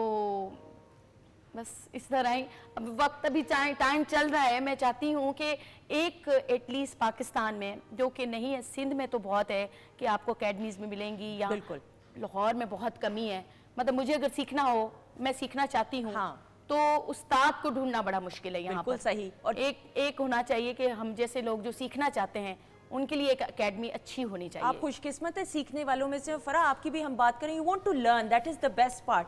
बस इस तरह ही अब वक्त अभी टाइम चल रहा है। मैं चाहती हूँ कि एक एटलीस्ट पाकिस्तान में, जो कि नहीं है, सिंध में तो बहुत है कि आपको अकेडमीज़ में मिलेंगी, या बिल्कुल। लाहौर में बहुत कमी है। मतलब मुझे अगर सीखना हो, मैं सीखना चाहती हूँ, हाँ। तो उस्ताद को ढूंढना बड़ा मुश्किल है यहाँ बिल्कुल पर। सही। और एक होना चाहिए कि हम जैसे लोग जो सीखना चाहते हैं उनके लिए एक एकेडमी अच्छी होनी चाहिए। आप खुशकिस्मत है सीखने वालों में से। फरा, आपकी भी हम बात करें, you want to learn, that is the best part.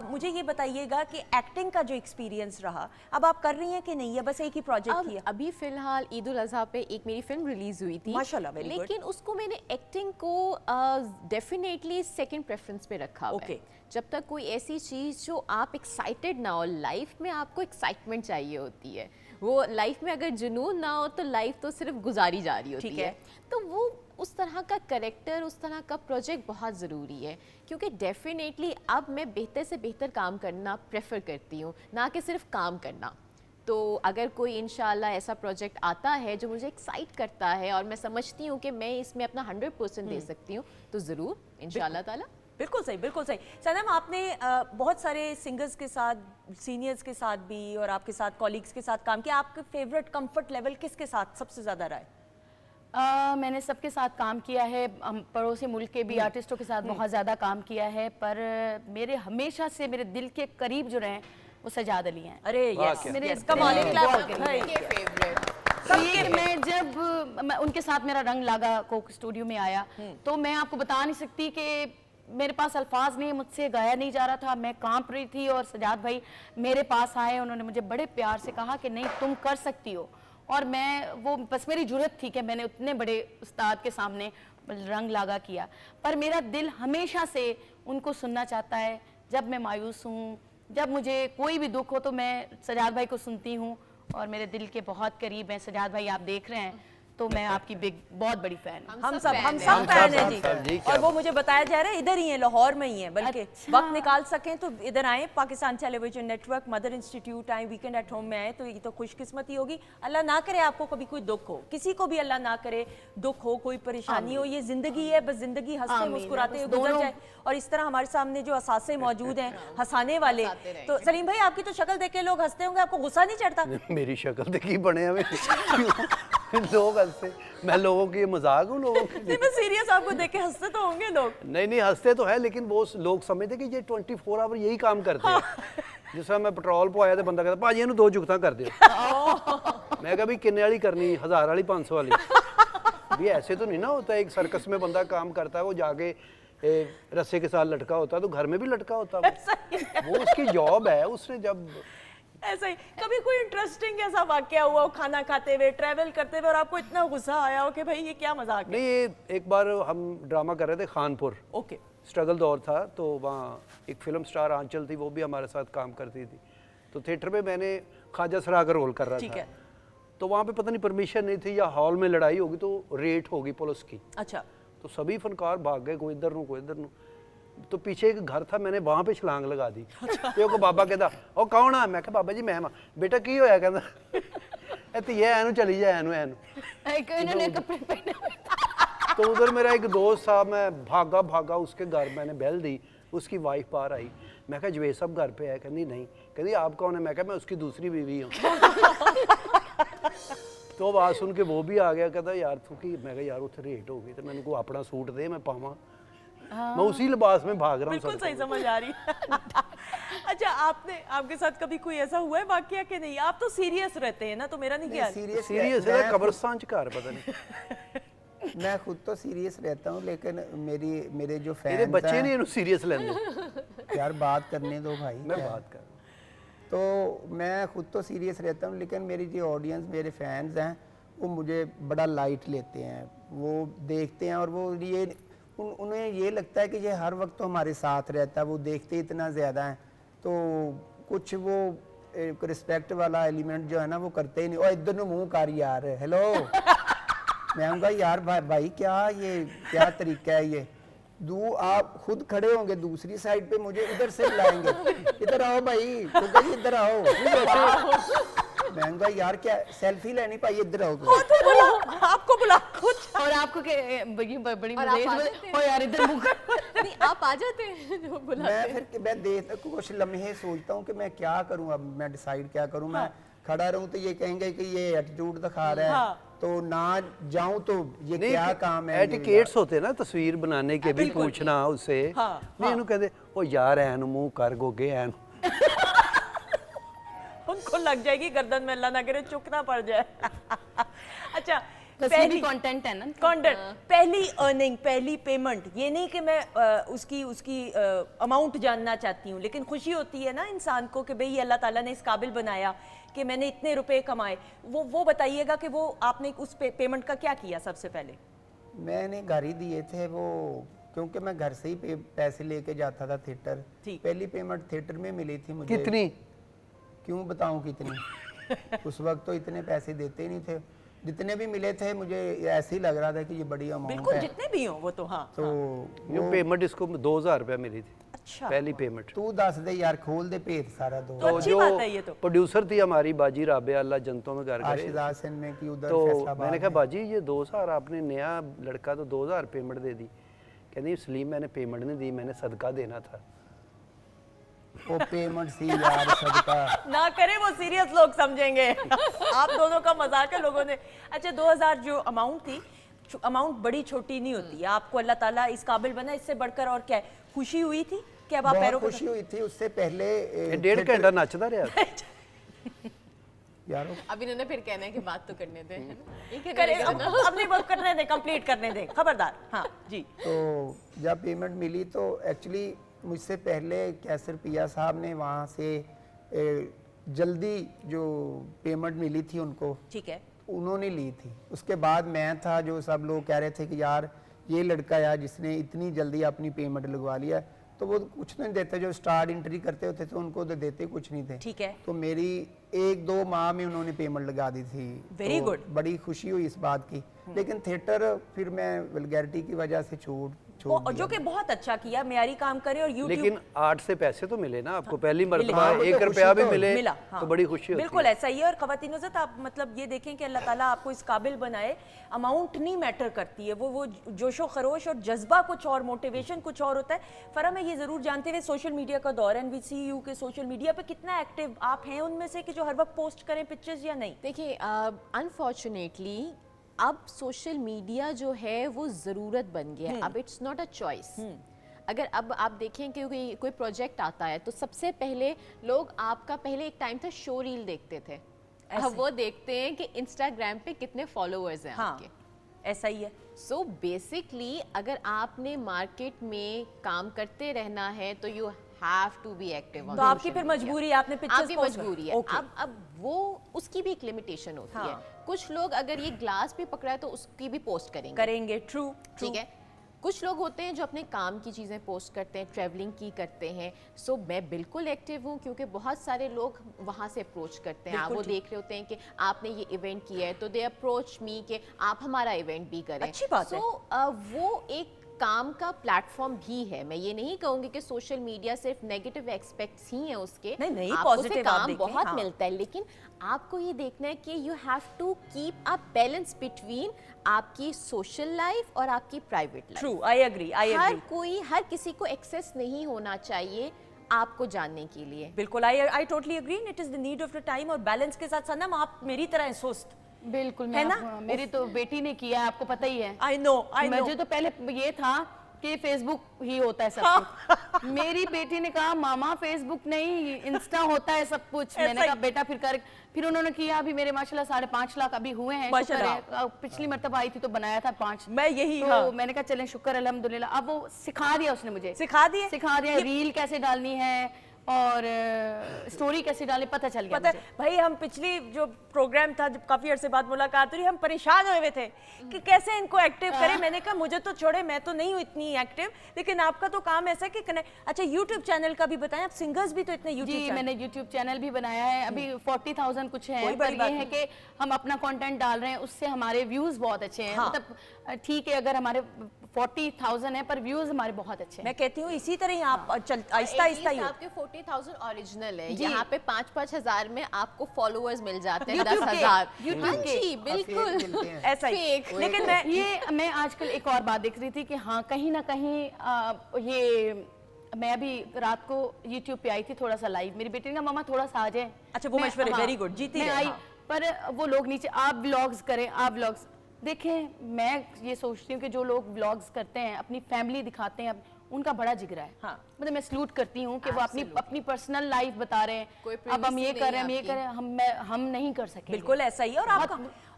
मुझे ये बताइएगा कि एक्टिंग का जो एक्सपीरियंस रहा, अब आप कर रही हैं कि नहीं, या बस एक ही प्रोजेक्ट किया? अभी फिलहाल ईद उल अजहा पे एक मेरी फिल्म रिलीज हुई थी माशाल्लाह, very good। लेकिन उसको मैंने एक्टिंग को डेफिनेटली सेकंड प्रेफरेंस पे रखा हुआ है। Okay। जब तक कोई ऐसी चीज़ जो आप एक्साइटेड ना हो, लाइफ में आपको एक्साइटमेंट चाहिए होती है, वो लाइफ में अगर जुनून ना हो तो लाइफ तो सिर्फ गुजारी जा रही होती ठीक है। है। तो वो उस तरह का करेक्टर, उस तरह का प्रोजेक्ट बहुत ज़रूरी है, क्योंकि डेफिनेटली अब मैं बेहतर से बेहतर काम करना प्रेफर करती हूँ, ना कि सिर्फ काम करना। तो अगर कोई इंशाल्लाह ऐसा प्रोजेक्ट आता है जो मुझे एक्साइट करता है और मैं समझती हूँ कि मैं इसमें अपना 100% दे सकती हूँ, तो ज़रूर इंशाल्लाह ताला। बिल्कुल सही, बिल्कुल सही। सनम, आपने बहुत सारे सिंगर्स के साथ, सीनियर्स के साथ भी और आपके साथ कॉलीग्स के साथ काम किया। आपके फेवरेट कंफर्ट लेवल किसके साथ सबसे ज़्यादा रहा है? मैंने सबके साथ काम किया है, हम पड़ोसी मुल्क के भी आर्टिस्टों के साथ बहुत ज़्यादा काम किया है, पर मेरे हमेशा से मेरे दिल के करीब जो रहे वो सजाद अली हैं। अरे वाह, यस, क्या? मेरे यस, कमाल है, क्लैप बहुत अप। करीब हाय। ये मैं जब मैं उनके साथ मेरा रंग लागा कोक स्टूडियो में आया, तो मैं आपको बता नहीं सकती कि मेरे पास अल्फाज नहीं, मुझसे गाया नहीं जा रहा था, मैं कांप रही थी। और सजाद भाई मेरे पास आए, उन्होंने मुझे बड़े प्यार से कहा कि नहीं, तुम कर सकती हो। और मैं, वो बस मेरी जुर्रत थी कि मैंने उतने बड़े उस्ताद के सामने रंग लागा किया। पर मेरा दिल हमेशा से उनको सुनना चाहता है। जब मैं मायूस हूँ, जब मुझे कोई भी दुख हो, तो मैं सजाद भाई को सुनती हूँ, और मेरे दिल के बहुत करीब हैं। सजाद भाई, आप देख रहे हैं तो मैं आपकी बहुत बड़ी फैन हूँ। हम सब fan फैन हैं सब जी, जी। क्या और वो मुझे बताया जा रहा है इधर ही है, लाहौर में ही है, बल्कि अच्छा। वक्त निकाल सकें तो इधर आए, Pakistan television network, mother institute आए, वीकेंड एट होम में आए, तो ये तो खुशकिस्मती होगी। अल्लाह ना करे आपको कभी कोई दुख हो, किसी को भी अल्लाह ना करे दुख हो, कोई परेशानी हो। ये जिंदगी है, बस जिंदगी हंसते आमीन। मुस्कुराते बस गुजर दोनों- जाए। और इस तरह हमारे सामने जो असासे मौजूद हैं हंसाने वाले, तो सलीम भाई, आपकी तो शक्ल देख के लोग हंसते होंगे, आपको गुस्सा नहीं चढ़ता? मेरी शक्ल देखी बने हमें लोग हंसते, मैं लोगों की मजाक हूँ लोगों की? नहीं, मैं सीरियस, आपको देख के हंसते तो होंगे लोग। नहीं नहीं, हंसते तो है, लेकिन वो लोग समझते कि ये 24 आवर यही काम करते हैं। जिस तरह मैं पेट्रोल पवाया तो बंदा कहता भाजी इन्हू 2 जुगतां कर दियो। मैं कहा भी किन्ने वाली करनी, 1000 वाली 500 वाली? भी ऐसे तो नहीं ना होता। एक सर्कस में बंदा काम करता है, वो जाके रस्से के साथ लटका होता है, तो घर में भी लटका होता है। वो उसकी जॉब है। उसने जब ऐसा ही कभी कोई इंटरेस्टिंग ऐसा वाकया हुआ हो खाना खाते हुए, ट्रैवल करते हुए, और आपको इतना गुस्सा आया हो कि भाई ये क्या मजाक है? नहीं, ये एक बार हम ड्रामा कर रहे थे खानपुर, ओके। स्ट्रगल दौर था, तो वहाँ एक फिल्म स्टार आंचल थी, वो भी हमारे साथ काम करती थी। तो थिएटर में मैंने ख्वाजा सरा का रोल कर रहा ठीक था। है। तो वहाँ पे पता नहीं परमिशन नहीं थी या हॉल में लड़ाई होगी, तो रेट होगी पुलिस की। अच्छा। तो सभी फनकार भाग गए, कोई इधर नू कोई इधर नू। तो पीछे एक घर था, मैंने वहाँ पे छलांग लगा दी। तो को बाबा कहता ओ कौन है? मैं कहा बाबा जी मैं बेटा की होया? कहता ये एनू चली जाए, एनू एनू। इन्होंने कपड़े पहने हुए थे। तो उधर मेरा एक दोस्त था, मैं भागा भागा उसके घर, मैंने बेल दी, उसकी वाइफ बाहर आई। मैं कहा जवेद साहब घर पे है? कहती नहीं। कहती आप कौन है? मैं कहा मैं उसकी दूसरी बीवी हूँ। तो आवाज सुन के वो भी आ गया, कहता यार तू की? मैं कहा यार उसे रेट हो गई, तो मैंने को अपना सूट दे मैं पावा। मैं उसी लिबास में भाग रहा हूँ। बिल्कुल सही समझ आ रही है। अच्छा, आपके साथ कभी कोई ऐसा हुआ है वाकया कि नहीं? आप तो सीरियस रहते हैं ना, तो मेरा नहीं ख्याल। सीरियस है, कब्रिस्तान च घर पता नहीं। मैं खुद तो सीरियस रहता हूँ, लेकिन मेरे जो मेरे फैंस बच्चे हैं, नहीं सीरियस लेंगे। यार बात करने दो भाई। मैं क्या? बात कर तो मैं खुद तो सीरियस रहता हूँ, लेकिन मेरी जो ऑडियंस, मेरे फैंस हैं, वो मुझे बड़ा लाइट लेते हैं। वो देखते हैं और वो उन्हें ये लगता है कि ये हर वक्त तो हमारे साथ रहता है। वो देखते इतना ज़्यादा हैं, तो कुछ वो एक रिस्पेक्ट वाला एलिमेंट जो है ना, वो करते ही नहीं। और इधर मुँह कर यार, हेलो। मैं कहूँगा यार भाई क्या तरीका है ये? आप खुद खड़े होंगे दूसरी साइड पे, मुझे इधर से बुलाएंगे, इधर आओ भाई, तो इधर आओ। मैं कहा यार क्या सेल्फी लेनी पाई, इधर आओ हो तो बुला, आपको बुला कुछ। और आपको ये बड़ी और आप मुझे आ जाते हैं। ओ यार इधर मुंह कर। नहीं आप आ जाते हैं जो बुलाते हैं। मैं फिर मैं देख कुछ लम्हे सोचता हूँ कि मैं क्या करूँ, अब मैं डिसाइड क्या करूँ। मैं खड़ा रहूँ तो ये कहेंगे कि ये एटीट्यूड दिखा रहा है, हाँ। तो ना जाऊँ तो ये क्या काम है। एटिकेट्स होते ना तस्वीर बनाने के भी पूछना उससे। हाँ, नहीं इन्हों कहते ओ यार ऐन मुंह कर गोगे ऐन। उनको लग जाएगी गर्दन में, अल्लाह ना करे चुकना पड़ जाए। अच्छा पहली कंटेंट है ना। कंटेंट, पहली अर्निंग, पहली पेमेंट, ये नहीं कि मैं उसकी अमाउंट जानना चाहती हूँ, लेकिन खुशी होती है ना इंसान को कि भाई अल्लाह ताला ने इस काबिल बनाया कि मैंने इतने रुपए कमाए। वो बताइएगा कि वो आपने उस पेमेंट का क्या किया। सबसे पहले मैंने घर ही दिए थे वो, क्योंकि मैं घर से ही पैसे लेके जाता था थिएटर। ठीक। पहली पेमेंट थिएटर में मिली थी मुझे। कितनी? क्यों बताऊं कितनी? उस वक्त तो इतने पैसे देते ही नहीं थे, जितने भी मिले थे मुझे ऐसे ही लग रहा था कि ये बड़ी अमाउंट बिल्कुल है। जितने भी हो वो तो हाँ। तो जो पेमेंट इसको 2000 रुपया मिली थी अच्छा पहली पेमेंट। तू दस दे यार, खोल दे पेट सारा दो। तो अच्छी बात है ये तो। प्रोड्यूसर थी हमारी बाजी राबिया, अल्लाह जन्नतों में घर करे। आशीर्वाद सेन में की उधर तो फैसलाबाद मैंने कहा में। बाजी ये 2000 आपने नया लड़का तो 2000 पेमेंट दे दी। कहती सलीम मैंने पेमेंट नहीं दी, मैंने सदका देना था। वो पेमेंट सी यार सदका। ना करे वो सीरियस लोग समझेंगे। आप दोनों का मजाक है लोगों ने। अच्छा 2000 जो अमाउंट थी, अमाउंट बड़ी छोटी नहीं होती है। आपको अल्लाह ताला इस काबिल बना, इससे बढ़कर और क्या है? खुशी हुई थी कि अब आप बहुत पैरों खुशी हुई थी। उससे पहले ये 1.5 घंटा नचता रहा। यारो अब इन्होंने फिर कहना है कि बात तो करने दें, है ना? ये कहने करे, लगे ना। अपनी बात करने दें, कंप्लीट करने दें, खबरदार। हाँ जी। तो जब पेमेंट मिली तो एक्चुअली मुझसे पहले कैसर पिया साहब ने वहाँ से जल्दी जो पेमेंट मिली थी उनको, ठीक है। उन्होंने ली थी। उसके बाद मैं था, जो सब लोग कह रहे थे कि यार ये लड़का यार जिसने इतनी जल्दी अपनी पेमेंट लगवा लिया, तो वो कुछ नहीं देते। जो स्टार एंट्री करते होते थे उनको तो देते कुछ नहीं थे। ठीक है। तो मेरी 1-2 माह में उन्होंने पेमेंट लगा दी थी। Very तो good। बड़ी खुशी हुई इस बात की। लेकिन थिएटर फिर मैं वल्गैरिटी की वजह से छोड़ जो कि बहुत अच्छा किया, मेयारी काम करे। और यूट्यूब लेकिन आर्ट से पैसे तो मिले ना आपको। पहली मरतबा हाँ, वो तो 1 रुपया भी खुशी तो मिले मिला। हाँ। तो बड़ी खुशी होती बिल्कुल है। ऐसा ही है। और ख़वातीन हज़रत आप मतलब ये देखें कि अल्लाह ताला आपको इस काबिल बनाए, अमाउंट नहीं मैटर करती है। वो जोशो खरोश और जज्बा कुछ और, मोटिवेशन कुछ और होता है। फरा मैं ये ज़रूर जानते हुए सोशल मीडिया का दौर है, NVCU के सोशल मीडिया पे कितना एक्टिव आप हैं उनमें से कि जो हर वक्त पोस्ट करें पिक्चर्स या नहीं? देखिए अनफॉर्चुनेटली अब सोशल मीडिया जो है वो ज़रूरत बन गया है। अब इट्स नॉट अ चॉइस। अगर अब आप देखें कि कोई प्रोजेक्ट आता है तो सबसे पहले लोग आपका, पहले एक टाइम था शो रील देखते थे, अब वो देखते हैं कि इंस्टाग्राम पे कितने फॉलोअर्स हैं हाँ, आपके। ऐसा ही है। सो बेसिकली अगर आपने मार्केट में काम करते रहना है तो you have to be active. तो आपकी फिर मजबूरी है, आपने पिक्चर्स आपकी पोस्ट मजबूरी है। अब वो उसकी भी एक लिमिटेशन होती हाँ। है। कुछ लोग अगर ये ग्लास भी पकड़ा है तो उसकी भी पोस्ट करेंगे। ट्रू। ठीक है। कुछ लोग होते हैं जो अपने काम की चीज़ें पोस्ट करते हैं, ट्रैवलिंग की करते हैं। सो मैं बिल्कुल एक्टिव हूँ क्योंकि बहुत सारे लोग वहाँ से अप्रोच करते हैं। आप वो देख रहे होते हैं कि आपने ये इवेंट किया है तो दे अप्रोच मी कि आप हमारा इवेंट भी करें। अच्छी बात है। वो एक काम का प्लेटफॉर्म भी है। मैं ये नहीं कहूँगी कि सोशल मीडिया सिर्फ नेगेटिव एस्पेक्ट्स ही हैं उसके। नहीं, आपको उससे पॉजिटिव आप काम देखें, बहुत हाँ। मिलता है, लेकिन आपको ये देखना है कि you have to keep a balance between आपकी सोशल लाइफ और आपकी private life. True, I agree. हर किसी को एक्सेस नहीं होना चाहिए आपको जानने के लिए। बिल्कुल, I totally agree. It is the need of the time. और बैलेंस के साथ सनम आप मेरी तरह हैं सुस्त, बिल्कुल है ना? मेरी तो बेटी ने किया है, आपको पता ही है। I know. मुझे तो पहले ये था कि फेसबुक ही होता है सब कुछ। मेरी बेटी ने कहा मामा फेसबुक नहीं, इंस्टा होता है सब कुछ। मैंने कहा बेटा फिर उन्होंने किया। अभी मेरे माशाल्लाह 5.5 लाख अभी हुए हैं। शुक्र है। पिछली मरतबा आई थी तो बनाया था 5। मैं यही, तो हाँ। मैंने कहा चलें शुक्र अल्हम्दुलिल्लाह। अब वो सिखा दिया उसने मुझे, सिखा दिया रील कैसे डालनी है और स्टोरी कैसे डाले, पता चल गया पता मुझे। भाई हम पिछली जो प्रोग्राम था जब काफी अरसे बाद मुलाकात हुई, हम परेशान हुए थे कि कैसे इनको एक्टिव करें। मैंने कहा मुझे तो छोड़े, मैं तो नहीं हूँ इतनी एक्टिव, लेकिन आपका तो काम ऐसा कि अच्छा यूट्यूब चैनल का भी बताएं। आप सिंगर्स भी तो इतने यूट्यूब जी, मैंने यूट्यूब चैनल भी बनाया है। अभी 40,000 कुछ है, पर ये है कि हम अपना कंटेंट डाल रहे हैं, उससे हमारे व्यूज बहुत अच्छे हैं। हाँ। मतलब ठीक है, अगर हमारे 40,000 है, पर व्यूज हमारे बहुत अच्छे हैं। मैं कहती हूँ इसी तरह ही आप आहिस्ता आहिस्ता ही हो। आपके 40,000 ओरिजिनल है, जी। यहाँ पे 5-5 हजार में आपको फॉलोअर्स मिल जाते हैं, YouTube के, 10,000। YouTube हाँ के। जी, बिल्कुल मिलते हैं। ऐसा ही। Fake। लेकिन मैं ये मैं आजकल एक और बात देख रही थी कि हाँ कहीं ना कहीं ये मैं अभी रात को YouTube पे आई थी थोड़ा सा लाइव, मेरी बेटी ने कहा मम्मा थोड़ा सा आ जाए। अच्छा, वो मैं- मशवरे, हाँ, very good, जीती मैं रहे, आई, हाँ। पर वो लोग नीचे आप व्लॉग्स करें, आप व्लॉग्स देखें। मैं ये सोचती हूँ कि जो लोग व्लॉग्स करते हैं, अपनी फैमिली दिखाते हैं, उनका बड़ा जिगरा है। हाँ। मतलब मैं सलूट करती हूँ कि वो अपनी पर्सनल लाइफ बता रहे कोई हैं, अब हम privacy ये नहीं कर रहे हैं, हम ये आपकी। कर रहे हैं, हम नहीं कर सकेंगे। बिल्कुल ऐसा ही है।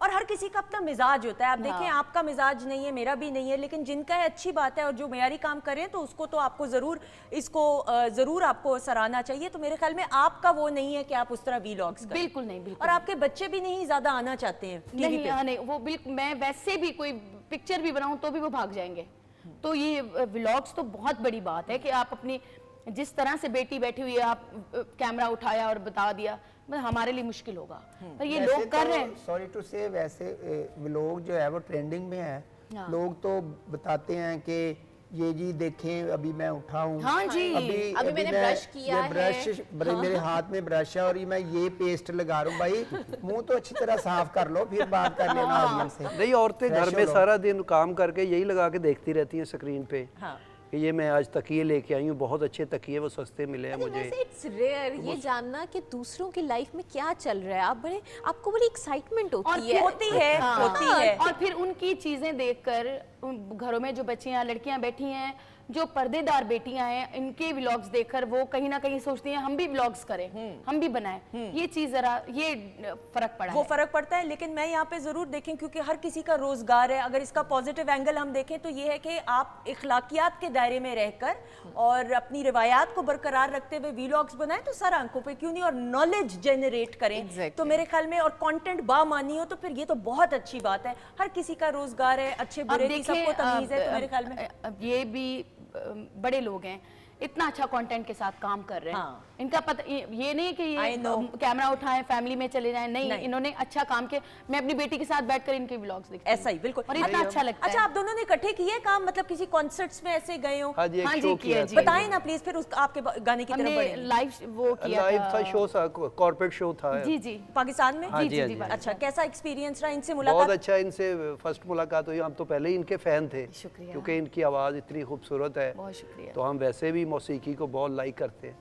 और हर किसी का अपना मिजाज होता है। आप देखें, हाँ। आपका मिजाज नहीं है, मेरा भी नहीं है, लेकिन जिनका है अच्छी बात है, और जो मेयारी काम करें तो उसको तो आपको जरूर आपको सराहना चाहिए। तो मेरे ख्याल में आपका वो नहीं है कि आप उस तरह वीलॉग्स करें। बिल्कुल नहीं, बिल्कुल और आपके बच्चे भी नहीं ज्यादा आना चाहते हैं टीवी नहीं, पे। हाँ, नहीं, वो बिल्कुल, मैं वैसे भी कोई पिक्चर भी बनाऊं तो भी वो भाग जाएंगे। तो ये व्लॉग्स तो बहुत बड़ी बात है कि आप अपनी जिस तरह से बेटी बैठी हुई है, आप कैमरा उठाया और बता दिया, मतलब हमारे लिए मुश्किल होगा, पर ये लोग कर रहे हैं। सॉरी टू से, वैसे व्लॉग जो है वो ट्रेंडिंग में है। हाँ। लोग तो बताते हैं कि ये जी देखें अभी मैं उठा हूँ, हाँ जी। अभी मैंने ब्रश किया है। मेरे हाथ में ब्रश है और ये मैं ये पेस्ट लगा रहा हूँ। भाई मुंह तो अच्छी तरह साफ कर लो, फिर बात कर लेना ऑडियंस से। नहीं, औरतें घर Fresh में हो लो। सारा दिन काम करके यही लगा के देखती रहती हैं स्क्रीन पे हाँ। कि ये मैं आज तकिए लेके आई हूँ, बहुत अच्छे तकिए, वो सस्ते मिले हैं मुझे। वैसे इट्स रेयर ये जानना कि दूसरों की लाइफ में क्या चल रहा है। आपको बड़ी एक्साइटमेंट होती है। होती है, हाँ। होती है। और फिर उनकी चीजें देखकर घरों में जो बच्चियां लड़कियां बैठी हैं, जो पर्देदार बेटियां हैं, इनके व्लॉग्स देखकर वो कहीं ना कहीं सोचती हैं हम भी व्लॉग्स करें, हम भी बनाएं। ये चीज जरा ये फर्क पड़ा वो है। फर्क पड़ता है। लेकिन मैं यहाँ पे जरूर देखें, क्योंकि हर किसी का रोजगार है। अगर इसका पॉजिटिव एंगल हम देखें तो ये है कि आप इखलाकियात के दायरे में रहकर और अपनी रिवायात को बरकरार रखते हुए वीलॉग्स बनाएं तो सर आंखों पे क्यों नहीं, और नॉलेज जनरेट करें। Exactly. तो मेरे ख्याल में, और कंटेंट बामानी हो तो फिर ये तो बहुत अच्छी बात है। हर किसी का रोजगार है, अच्छे अब बुरे की देखिए, सबको तमीज है। तो मेरे ख्याल में अब ये भी बड़े लोग हैं, इतना अच्छा कंटेंट के साथ काम कर रहे हैं। हाँ। इनका पता ये नहीं कि I ये know. कैमरा उठाएं फैमिली में चले जाएं, नहीं, नहीं। इन्होंने अच्छा काम किया। मैं अपनी बेटी के साथ बैठकर इनके व्लॉग्स देखती हूँ। ऐसा ही, बिल्कुल। और इतना अच्छा लगता अच्छा, है। आप दोनों ने इकट्ठे किए काम, मतलब किसी कॉन्सर्ट्स में ऐसे गए हो? हाँ जी, एक हाँ जी, शो किया किया जी। था। बताएं ना प्लीज, फिर आपके गाने की तरफ हमने बढ़ेंगे। लाइव वो किया लाइव था, शो था, कॉर्पोरेट शो था। जी जी। पाकिस्तान में? हाँ जी, हाँ जी। अच्छा, कैसा एक्सपीरियंस रहा इनसे बहुत मुलाकात? अच्छा, इनसे फर्स्ट मुलाकात हुई। हम तो पहले ही इनके फैन थे, शुक्रिया। क्योंकि इनकी आवाज़ इतनी खूबसूरत है। बहुत शुक्रिया। तो हम वैसे भी मौसीकी को बहुत लाइक करते हैं,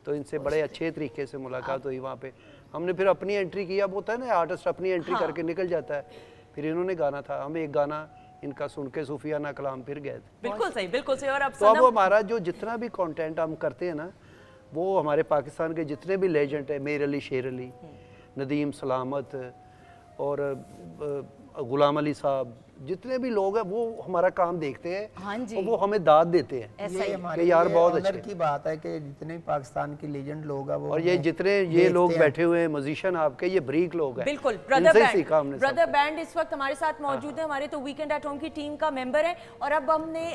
तो इनसे बड़े अच्छे तरीके से मुलाकात हुई वहाँ पे। हमने फिर अपनी एंट्री किया। अब होता है ना, आर्टिस्ट अपनी एंट्री करके निकल जाता है। फिर इन्होंने गाना था, हम एक गाना इनका सुन के सूफियाना कलाम फिर गए थे। बिल्कुल सही, बिल्कुल सही। और अब तो अब सनम, हमारा जो जितना भी कंटेंट हम करते हैं ना, वो हमारे पाकिस्तान के जितने भी लेजेंड है, मेर अली, शेर अली, नदीम सलामत और गुलाम अली साहब, जितने भी लोग हैं वो हमारा काम देखते हैं। हाँ जी। और वो हमें दाद देते हैं ऐसा ये ही। हमारे कि यार लिए बहुत ऑनर अच्छे। की बात है कि जितने भी पाकिस्तान के लीजेंड लोग हैं वो और ये हमें जितने ये देखते लोग हैं। बैठे हुए हैं म्यूजिशियन आपके, ये ब्रीक लोग हैं। बिल्कुल। इनसे ही सीखा हमने सब। ब्रदर बैंड इस वक्त हमारे साथ मौजूद है। हमारे तो वीकेंड एट होम की टीम का मेंबर है। और अब हमने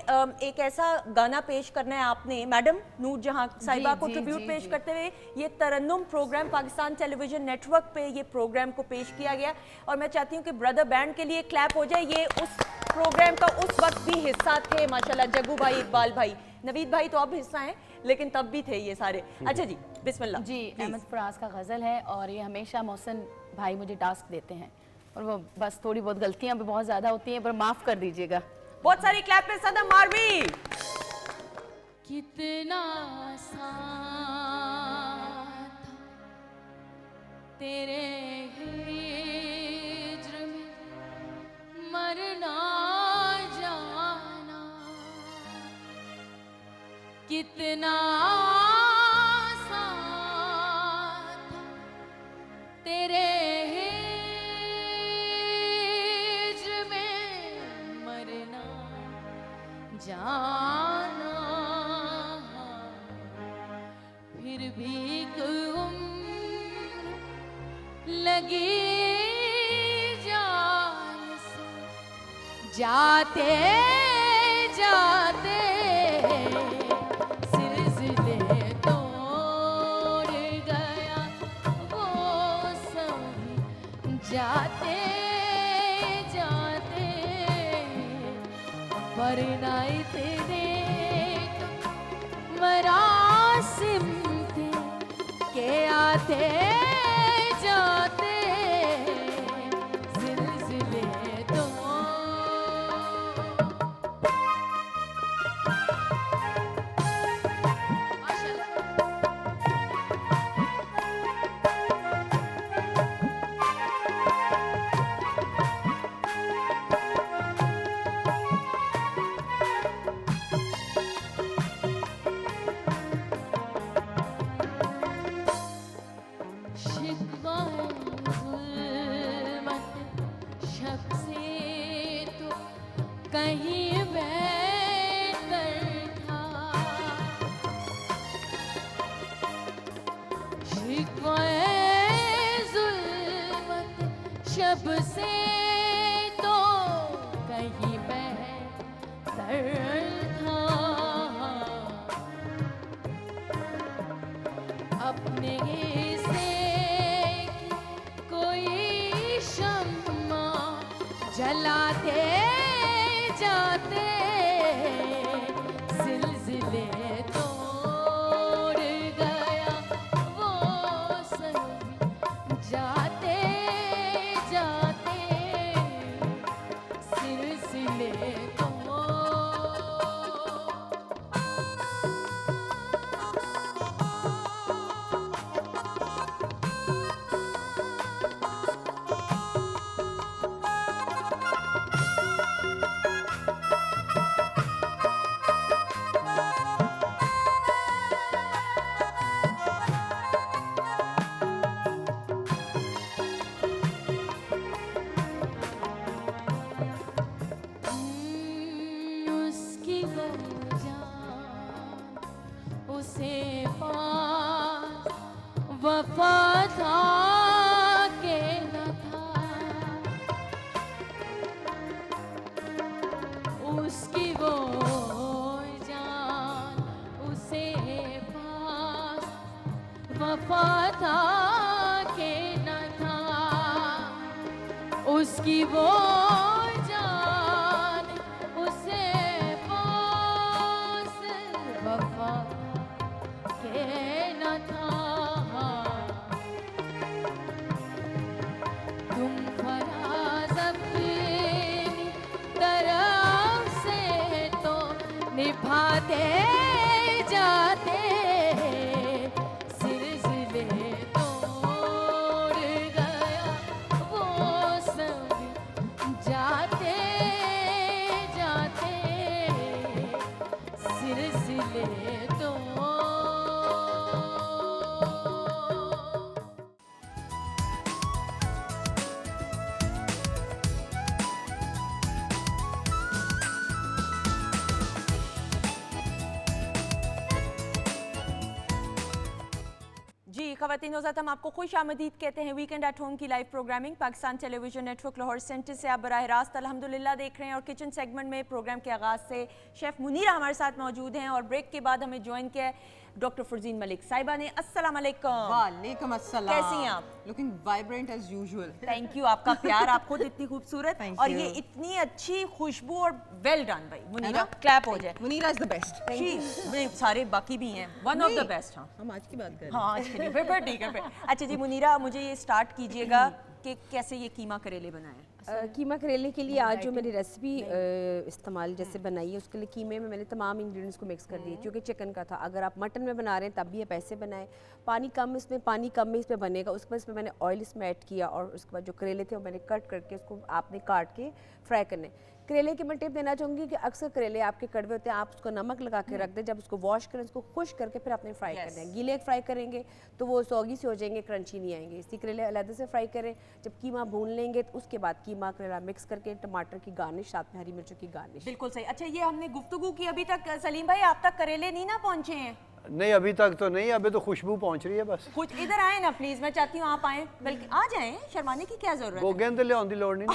एक ऐसा गाना पेश करना है। आपने मैडम नूर जहां साहिबा को जी, ट्रिब्यूट जी, पेश जी। करते हुए ये तरन्नुम प्रोग्राम पाकिस्तान टेलीविजन नेटवर्क पे ये प्रोग्राम को पेश किया गया। और मैं चाहती हूँ कि ब्रदर बैंड के लिए क्लैप हो जाए। ये उस प्रोग्राम का उस वक्त भी हिस्सा थे माशाल्लाह। जग्गू भाई, इकबाल भाई, नवीद भाई तो अब हिस्सा हैं, लेकिन तब भी थे ये सारे। अच्छा जी, बिस्मिल्लाह जी। अहमद फराज का गज़ल है और ये हमेशा मोहसिन भाई मुझे टास्क देते हैं और वो बस थोड़ी बहुत गलतियां भी बहुत ज़्यादा होती हैं, पर माफ़ कर दीजिएगा। बहुत सारी क्लैप पे सदम मारवी। कितना आसान था तेरे हिज्र में मरना जाना, कितना आसान था तेरे हिज्र में मरना जाना, फिर भी कोई उम्र लगी जान से, जाते जाते सिलसिले तोड़ गया वो सभी, जाते जाते पर जाते जाते जिलजिले तो शिकवा ज़ुल्मत शब से तो कहीं बेहतर था शिकवा ज़ुल्मत शब से तो कहीं बेहतर था अपने से कोई शम्मा जलाते जाते जिलजिले तोड़ गया वो सही जाते जाते सिलसिले तो उसकी वो जान उसे पास वफा था के न था उसकी वो जान उसे पास वफा था के न था उसकी वो जान उसे पास वफा के न था तुम फराज अपनी तरफ से तो निभाते जाते सिलसिले तोड़ गया वो सभी जाते जाते सिलसिले तो जी ख़वातीन हज़रात, हम आपको खुश आमदीद कहते हैं वीकेंड एट होम की live programming Pakistan television network Lahore centre से आप बराह रास्त अल्हम्दुलिल्लाह देख रहे हैं। और किचन सेगमेंट में प्रोग्राम के आगाज़ से शेफ़ मुनीरा हमारे साथ मौजूद हैं और ब्रेक के बाद हमें ज्वाइन किया है डॉक्टर फरजीन मलिक साहिबा ने। अस्सलाम वालेकुम। वालेकुम अस्सलाम। कैसी हैं आप? Looking vibrant as usual. Thank you, आपका प्यार, आप खुद इतनी खूबसूरत Thank और you. ये इतनी अच्छी खुशबू और वेल डन भाई मुनीरा, क्लैप हो जाए। Munira is the best. नहीं, सारे बाकी भी हैं, वन ऑफ द बेस्ट। हाँ हम आज की बात कर रहे हाँ आज के लिए फिर ठीक है फिर। अच्छा जी मुनीरा, मुझे ये स्टार्ट कीजिएगा कि कैसे ये कीमा करेले बनाए। कीमा करेले के लिए आज जो मैंने रेसिपी इस्तेमाल जैसे बनाई है उसके लिए कीमे में मैंने तमाम इंग्रेडिएंट्स को मिक्स कर दिए क्योंकि चिकन का था। अगर आप मटन में बना रहे हैं तब भी आप ऐसे बनाएं। पानी कम में इसमें बनेगा। उसके बाद इसमें मैंने ऑयल इसमें ऐड किया और उसके बाद जो करेले थे वो मैंने कट करके उसको आपने काट के फ्राई करने। करेले की मैं टिप देना चाहूँगी कि अक्सर करेले आपके कड़वे होते हैं, आप उसको नमक लगा के रख दें, जब उसको वॉश करें उसको खुश करके फिर आपने फ्राई करना है। गीले फ्राई करेंगे तो वो सौगी से हो जाएंगे, क्रंची नहीं आएंगे। इसी करेले अलग से फ्राई करें। जब कीमा भून लेंगे तो उसके बाद कीमा करेला मिक्स करके टमाटर की गार्निश, साथ में हरी मिर्चों की गार्निश। बिल्कुल सही। अच्छा ये हमने गुफ्तगू की, अभी तक सलीम भाई आप तक करेले नहीं ना पहुंचे हैं? नहीं अभी तक तो नहीं, अभी तो खुशबू पहुंच रही है बस। कुछ इधर आए ना प्लीज, मैं चाहती हूँ आप आए, बल्कि आ जाएं, शर्माने की क्या जरूरत है। गोगेंद ले आने की लोड़ नहीं।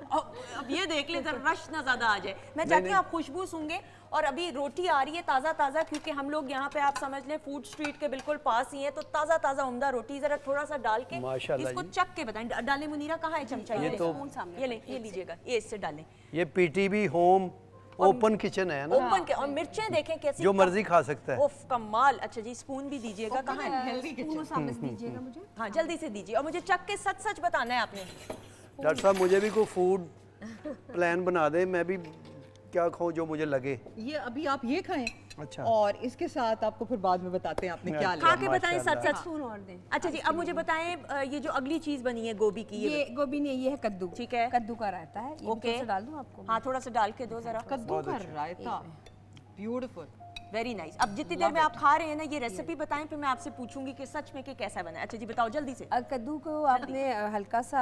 अब ये देख ले जरा रश ना ज्यादा आ जाए। मैं चाहती हूँ आप खुशबू सूंघे। और अभी रोटी आ रही है ताज़ा ताज़ा, क्योंकि हम लोग यहाँ पे आप समझ लें फूड स्ट्रीट के बिल्कुल पास ही है, तो ताज़ा ताज़ा उम्दा रोटी जरा थोड़ा सा डाल के माशाल्लाह इसको जी। चख के बताएं। डालें मुनीरा, कहाँ है चमचा? ये तो ये लें, ये लीजिएगा, ये इससे डालें। ये पीटीवी होम ओपन किचन है ना, ओपन के, और मिर्चें देखें कैसी, जो मर्जी खा सकता है। उफ कमाल। अच्छा जी, स्पून भी दीजिएगा, कहाँ है? Healthy kitchen. सामने से दीजिएगा मुझे। हाँ जल्दी से दीजिए, और मुझे चख के सच सच बताना है आपने। डॉक्टर साहब मुझे भी कोई फूड प्लान बना दे, मैं भी क्या खाऊं जो मुझे लगे। ये अभी आप ये खाएं। अच्छा। और इसके साथ आपको फिर बाद में बताते हैं आपने क्या खा लिया। के बताएं सच सच। स्पून और दें। अच्छा जी, अब मुझे बताएं ये जो अगली चीज बनी है गोभी की, ये गोभी नहीं, ये है कद्दू। ठीक है। कद्दू का रायता है। ये ओके। थोड़ा सा डाल दूं आपको? हाँ थोड़ा सा डाल के दो जरा। कद्दू का रायता, ब्यूटीफुल। Very nice. अब जितनी देर में आप खा रहे हैं ना, ये रेसिपी बताएं, फिर मैं आपसे पूछूंगी कि सच में कि कैसा बना है। अच्छा जी बताओ जल्दी से। कद्दू को आपने हल्का सा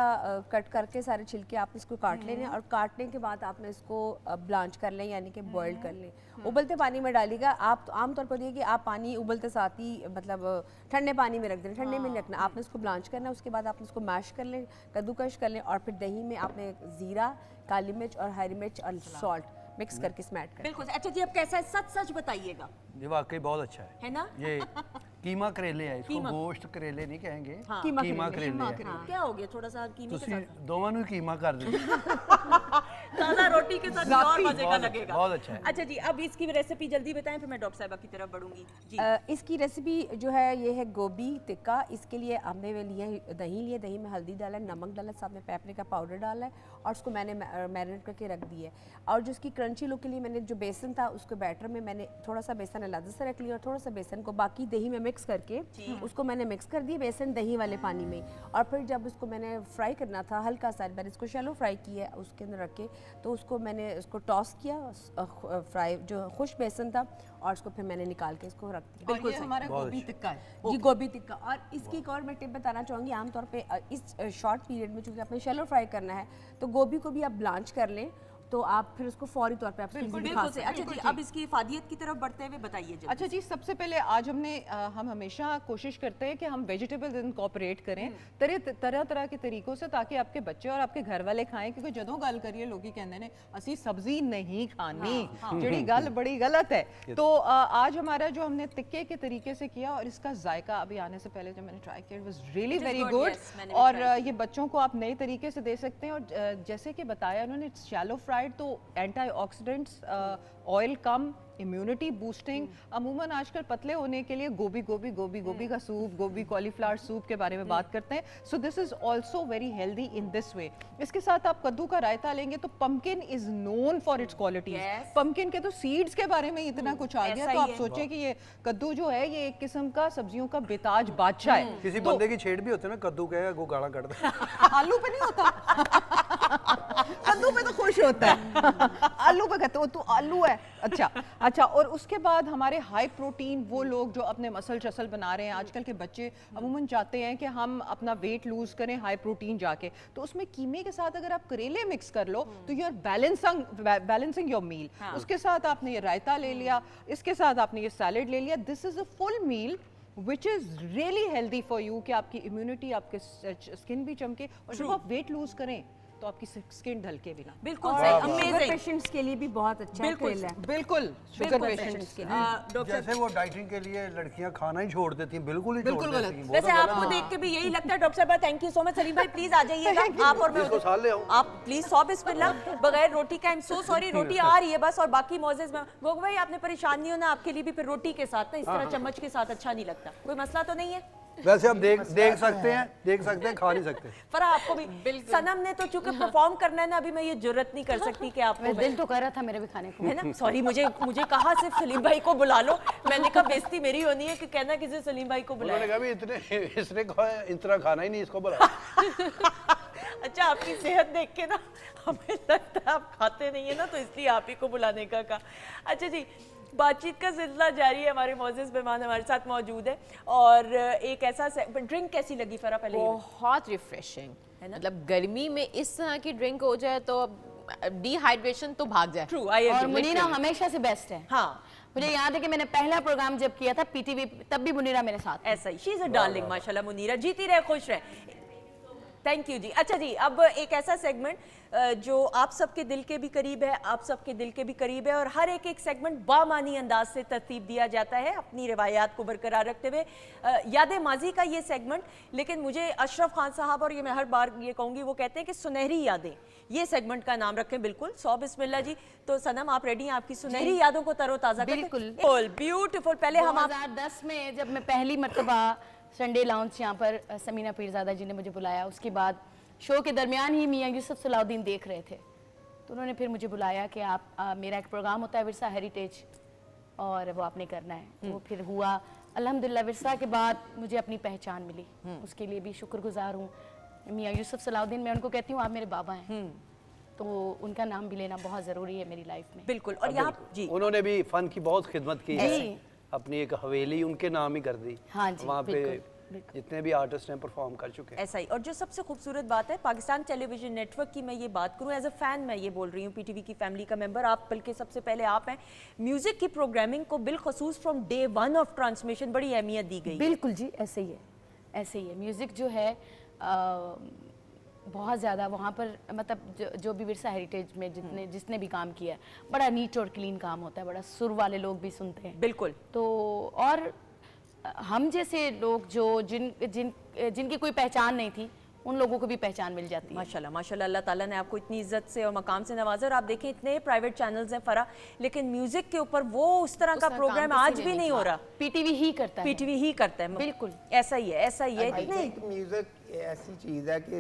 कट करके सारे छिलके आपने इसको काट लेने हैं, और काटने के बाद आपने इसको ब्लांच कर लें, यानी कि बॉईल कर लें। उबलते पानी में डालिएगा। आप आमतौर पर देखिए आप पानी उबलते साथ ही मतलब ठंडे पानी में रख दें, ठंडे में नहीं रखना। आपने इसको ब्लांच करना है, उसके बाद आपने इसको मैश कर लें, कद्दूकश कर लें, और फिर दही में आपने जीरा, काली मिर्च और हरी मिर्च और सॉल्ट मिक्स करके स्मैट कर। बिल्कुल। अच्छा जी, अब कैसा है सच सच बताइएगा, ये वाकई बहुत अच्छा है ना? ये कीमा करेले है, इसको कीमा। गोश्त करेले नहीं कहेंगे, हाँ। कीमा करेले है। क्या हो गया, थोड़ा सा कीमे के ਤੁਸੀਂ साथ ਦੋਵਾਂ ਨੂੰ कीमा कर दो। ताज़ा रोटी के साथ ये और मजे का बहुत- लगेगा। बहुत अच्छा है। अच्छा जी, अब इसकी रेसिपी जल्दी बताएं, फिर मैं डॉक्टर साहिबा की तरफ बढ़ूंगी जी। इसकी रेसिपी जो है ये है गोभी टिक्का। इसके लिए हमने लिए दही लिए, दही में हल्दी डाला, नमक डाला, साथ में पेपरिका पाउडर डाला है, और उसको मैंने मैरिनेट करके रख दी है। और जो इसकी क्रंची लुक के लिए मैंने जो बेसन था उसके बैटर में मैंने थोड़ा सा बेसन अलग से रख लिया, और थोड़ा सा बेसन को बाकी दही में मिक्स करके उसको मैंने मिक्स कर दिया बेसन दही वाले पानी में। और फिर जब उसको मैंने फ्राई करना था हल्का सा, मैंने इसको शैलो फ्राई किया उसके अंदर रख के, तो उसको मैंने उसको टॉस किया, फ्राई जो खुश बेसन था, और उसको फिर मैंने निकाल के इसको रख दिया। बिल्कुल हमारा गोभी टिक्का है। जी गोभी टिक्का। और इसकी एक और मैं टिप बताना चाहूँगी, आमतौर पे इस शॉर्ट पीरियड में चूँकि आपने शैलो फ्राई करना है, तो गोभी को भी आप ब्लांच कर लें, तो आप फिर उसको फौरी तौर पे आप बिल्कुल खा बिल्कुल सकते से। हैं। अच्छा जी, अब इसकी इफादियत की तरफ बढ़ते हुए बताइए जल्दी। अच्छा जी, सबसे पहले आज हम हमेशा कोशिश करते हैं कि हम वेजिटेबल इनकॉर्पोरेट करें तरह तरह के तरीकों से, ताकि आपके बच्चे और आपके घर वाले खाएं। क्योंकि जदों गल करिए लोग कहते हैं असी सब्जी नहीं खानी, जिहड़ी गल बड़ी गलत है। तो आज हमारा जो हमने टिक्के के तरीके से किया, और इसका जायका अभी आने से पहले जब मैंने ट्राई किया, it was really very good, good. yes, मैंने भी और try ये बच्चों को आप नए तरीके से दे सकते हैं। और जैसे कि बताया उन्होंने, इट्स शैलो फ्राइड, तो एंटीऑक्सीडेंट्स, ऑयल कम, इम्यूनिटी बूस्टिंग। अमूमन आजकल पतले होने के लिए गोभी गोभी गोभी गोभी का सूप, गोभी कॉलीफ्लावर सूप के बारे में बात करते हैं। So this is also very healthy in this way. इसके साथ आप कद्दू का रायता लेंगे, तो pumpkin is known for its qualities. Yes. Pumpkin के तो सीड्स के बारे में इतना कुछ आ गया, ऐसा तो ही आप है। सोचें कि ये कद्दू जो है ये एक किस्म का सब्जियों का बेताज बादशाह है। किसी बंदे की छेड़ भी होते हैं ना, कद्दू कहेगा वो गाला कट दे। आलू पे नहीं होता। कद्दू पे तो खुश होता है। आलू पे कहते हो तू आलू है। अच्छा। और उसके बाद हमारे हाई प्रोटीन, वो लोग जो अपने मसल शसल बना रहे हैं, आजकल के बच्चे अमूमन चाहते हैं कि हम अपना वेट लूज करें हाई प्रोटीन जाके, तो उसमें कीमे के साथ अगर आप करेले मिक्स कर लो, तो you are balancing your meal. उसके साथ आपने ये रायता ले लिया, इसके साथ आपने ये सैलेड ले लिया। This is a full meal which is really healthy for you, कि आपकी इम्यूनिटी, आपके स्किन भी चमके, और जब आप वेट लूज करें तो आपकी स्किन ढलके भी ना। बिल्कुल और सही, शुगर अमेजिंग। पेशेंट्स के लिए भी बहुत अच्छा है बिल्कुल करेला। बिल्कुल शुगर बिल्कुल पेशेंट्स के डॉक्टर जैसे वो डाइटिंग के लिए लड़कियां खाना ही छोड़ देती हैं, बिल्कुल ही छोड़ बिल्कुल देती गलत। हैं। वो वैसे तो गलत आपको है। देख के भी यही लगता है। डॉक्टर साहब thank you so much. Salim भाई प्लीज आ जाइएगा, आप और मैं इसको साल ले आऊं। आप प्लीज 100 बिस्मिल्लाह, बगैर रोटी का। आई एम सो सॉरी, रोटी आ रही है बस, और बाकी मोजेस में गोग भाई आपने परेशान नहीं होना, आपके लिए भी फिर रोटी के साथ ना इस तरह चम्मच के साथ अच्छा नहीं लगता। कोई मसला तो नहीं है? वैसे आप देख सकते हैं, खा नहीं सकते। फरा आपको भी सनम ने तो चूंकि परफॉर्म करना है ना, अभी मैं ये जुर्रत नहीं कर सकती कि आपको दिल तो कर रहा था मेरे भी खाने को। है ना। सॉरी, मुझे कहा सिर्फ सलीम भाई को बुला लो। मैंने कहा बेइज्जती मेरी होनी है कि कहना किसी सलीम भाई को बुलाया। उन्होंने कहा भी इसने इतना खाना ही नहीं, इसको बुला। अच्छा, आपकी सेहत देख के ना हमें लगता है आप खाते नहीं है ना, तो इसलिए आप ही को बुलाने का कहा। अच्छा जी, बातचीत का सिलसिला जारी है। हमारे मोअज़्ज़िज़ मेहमान हमारे साथ मौजूद है, और एक ऐसा ड्रिंक कैसी लगी फरा पहले? बहुत रिफ्रेशिंग है ना। मतलब गर्मी में इस तरह की ड्रिंक हो जाए तो डिहाइड्रेशन तो भाग जाए। ट्रू, आई और एग्री। मुनीरा हमेशा से बेस्ट है। हाँ, मुझे याद है कि मैंने पहला प्रोग्राम जब किया था पीटीवी, तब भी मुनीरा मेरे साथ। ऐसा ही। शी इज अ डार्लिंग माशाल्लाह। मुनीरा जीती रहे, खुश रहे। थैंक यू जी। अच्छा जी, अब एक ऐसा सेगमेंट जो आप सबके दिल के भी करीब है, आप सबके दिल के भी करीब है, और हर एक सेगमेंट बामानी अंदाज से तरतीब दिया जाता है अपनी रिवायात को बरकरार रखते हुए। यादें माजी का ये सेगमेंट, लेकिन मुझे अशरफ खान साहब, और ये मैं हर बार ये कहूँगी, वो कहते हैं कि सुनहरी यादें, ये सेगमेंट का नाम रखें। बिल्कुल, 100 बिस्मिल्लाह जी। तो सनम, आप रेडी हैं आपकी सुनहरी यादों को तरोताज़ा करने? बिल्कुल। ब्यूटीफुल। पहले हम 2010 में जब मैं पहली मर्तबा संडे लाउंज यहाँ पर समीना पीरज़ादा जी ने मुझे बुलाया, उसके बाद शो के दरमियान ही मियाँ यूसुफ सलाउद्दीन देख रहे थे, तो उन्होंने फिर मुझे बुलाया कि आप मेरा एक प्रोग्राम होता है विरसा हेरिटेज, और वो आपने करना है। तो वो फिर हुआ। अल्हम्दुलिल्लाह विरसा के बाद मुझे अपनी पहचान मिली, उसके लिए भी शुक्रगुजार हूँ। मियाँ यूसुफ सलाउद्दीन, मैं उनको कहती हूँ आप मेरे बाबा हैं, तो उनका नाम भी लेना बहुत ज़रूरी है मेरी लाइफ में। बिल्कुल। और यहाँ जी, उन्होंने भी फन की बहुत खिदमत की है, अपनी एक हवेली उनके नाम ही कर दी। हाँ जी, वहाँ पे बिल्कुल। जितने भी आर्टिस्ट हैं परफॉर्म कर चुके हैं। ऐसा ही। और जो सबसे खूबसूरत बात है, पाकिस्तान टेलीविजन नेटवर्क की मैं ये बात करूं, एज अ फैन मैं ये बोल रही हूँ, पीटीवी की फैमिली का मेंबर आप, बल्कि सबसे पहले आप हैं, म्यूजिक की प्रोग्रामिंग को बिलखसूस फ्रॉम डे 1 ऑफ ट्रांसमिशन बड़ी अहमियत दी गई। बिल्कुल जी, ऐसे ही है, ऐसे ही है। म्यूज़िक जो है बहुत ज़्यादा वहाँ पर, मतलब जो भी विरसा हेरिटेज में जिसने भी काम किया है, बड़ा नीट और क्लीन काम होता है, बड़ा सुर वाले लोग भी सुनते हैं। बिल्कुल। तो और हम जैसे लोग जो जिनकी कोई पहचान नहीं थी, उन लोगों को भी पहचान मिल जाती है। माशाल्लाह माशाल्लाह, अल्लाह ताला ने आपको इतनी इज्जत से और मकाम से नवाजा। और आप देखें इतने प्राइवेट चैनल्स हैं फरा, लेकिन म्यूजिक के ऊपर वो उस तरह का प्रोग्राम आज भी नहीं हो रहा। पीटीवी ही करता है, पीटीवी ही करता है। बिल्कुल ऐसा ही है, ऐसा ही है। म्यूजिक ऐसी चीज़ है कि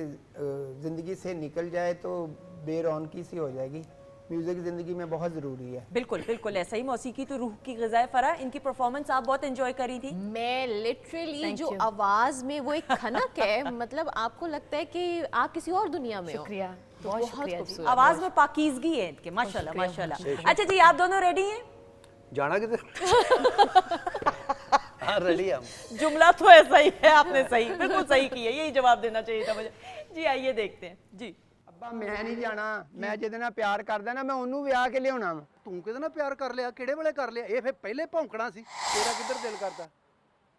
ज़िंदगी से निकल जाए तो बेरौनकी सी हो जाएगी। म्यूजिक ज़िंदगी में बहुत ज़रूरी है। बिल्कुल बिल्कुल ऐसा ही। मौसीकी तो रूह की ग़िज़ा है। फरा, इनकी परफॉर्मेंस आप बहुत एंजॉय करी थी। मैं लिटरली जो आवाज में वो एक खनक है, मतलब आपको लगता है कि आप किसी और दुनिया में हो। शुक्रिया, तो बहुत बहुत शुक्रिया जी। खूबसूरत। आवाज में पाकीज़गी है इनके, माशाल्लाह माशाल्लाह। अच्छा जी, आप दोनों रेडी हैं? जाना किधर? हाँ रेडी हम। जुमला तो ऐसा ही है, आपने सही, बिल्कुल सही किया, यही जवाब देना चाहिए था मुझे। जी आइए देखते हैं जी। ਅੱਬਾ ਮੈਂ ਨਹੀਂ ਜਾਣਾ, ਮੈਂ ਜਿਹਦੇ ਨਾਲ ਪਿਆਰ ਕਰਦਾ ਨਾ ਮੈਂ ਉਹਨੂੰ ਵਿਆਹ ਕੇ ਲਿਆਉਣਾ ਵਾ। ਤੂੰ ਕਿਹਦੇ ਨਾਲ ਪਿਆਰ ਕਰ ਲਿਆ? ਕਿਹੜੇ ਵੇਲੇ ਕਰ ਲਿਆ? ਇਹ ਫਿਰ ਪਹਿਲੇ ਭੌਂਕਣਾ ਸੀ। ਤੇਰਾ ਕਿੱਧਰ ਦਿਲ ਕਰਦਾ?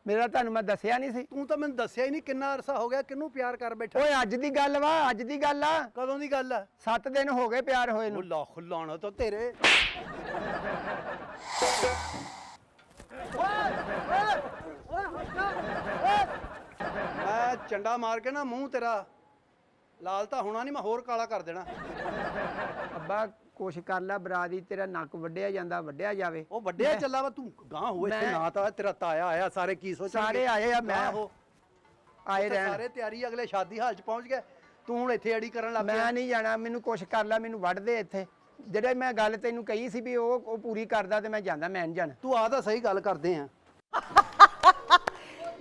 ਮੇਰਾ ਤੁਹਾਨੂੰ ਮੈਂ ਦੱਸਿਆ ਨਹੀਂ ਸੀ। ਤੂੰ ਤਾਂ ਮੈਨੂੰ ਦੱਸਿਆ ਹੀ ਨਹੀਂ, ਕਿੰਨਾ ਅਰਸਾ ਹੋ ਗਿਆ, ਕਿਹਨੂੰ ਪਿਆਰ ਕਰ ਬੈਠਾ? ਓਏ ਅੱਜ ਦੀ ਗੱਲ ਵਾ, ਅੱਜ ਦੀ ਗੱਲ ਆ। ਕਦੋਂ ਦੀ ਗੱਲ ਆ? 7 ਦਿਨ ਹੋ ਗਏ ਪਿਆਰ ਹੋਏ ਨੂੰ। ਉਹ ਲੱਖ ਲਾਣਾ ਤਾਂ ਤੇਰੇ। ਮੈਂ ਚੰਡਾ ਮਾਰ ਕੇ ਨਾ ਮੂੰਹ ਤੇਰਾ ਲਾਲ ਤਾਂ ਹੋਣਾ ਨਹੀਂ, ਮੈਂ ਹੋਰ ਕਾਲਾ ਕਰ ਦੇਣਾ। ਅੱਬਾ ਕੋਸ਼ਿਸ਼ ਕਰ ਲੈ, ਬਰਾਦੀ ਤੇਰਾ ਨੱਕ ਵੱਢਿਆ ਜਾਂਦਾ, ਵੱਢਿਆ ਜਾਵੇ। ਉਹ ਵੱਡਿਆ ਚੱਲਾ ਵਾ, ਤੂੰ ਗਾਂ ਹੋ ਇੱਥੇ ਨਾ ਤਾਂ ਤੇਰਾ ਤਾਇਆ ਆਇਆ, ਸਾਰੇ ਕੀ ਸੋਚਣਗੇ? ਸਾਰੇ ਆਏ ਆ, ਮੈਂ ਆਏ ਰਹਿਣ। ਸਾਰੇ ਤਿਆਰੀ, ਅਗਲੇ ਸ਼ਾਦੀ ਹਾਲ ਚ ਪਹੁੰਚ ਗਏ, ਤੂੰ ਹੁਣ ਇੱਥੇ ਅੜੀ ਕਰਨ ਲੱਗ ਪਿਆ। ਮੈਂ ਨਹੀਂ ਜਾਣਾ, ਮੈਨੂੰ ਕੋਸ਼ਿਸ਼ ਕਰ ਲੈ, ਮੈਨੂੰ ਵੱਢ ਦੇ ਇੱਥੇ। ਜਿਹੜੇ ਮੈਂ ਗੱਲ ਤੈਨੂੰ ਕਹੀ ਸੀ ਵੀ ਉਹ ਪੂਰੀ ਕਰਦਾ ਤੇ ਮੈਂ ਜਾਂਦਾ, ਮੈਂ ਨਹੀਂ ਜਾਣਾ। ਤੂੰ ਆ ਤਾਂ ਸਹੀ ਗੱਲ ਕਰਦੇ ਆ।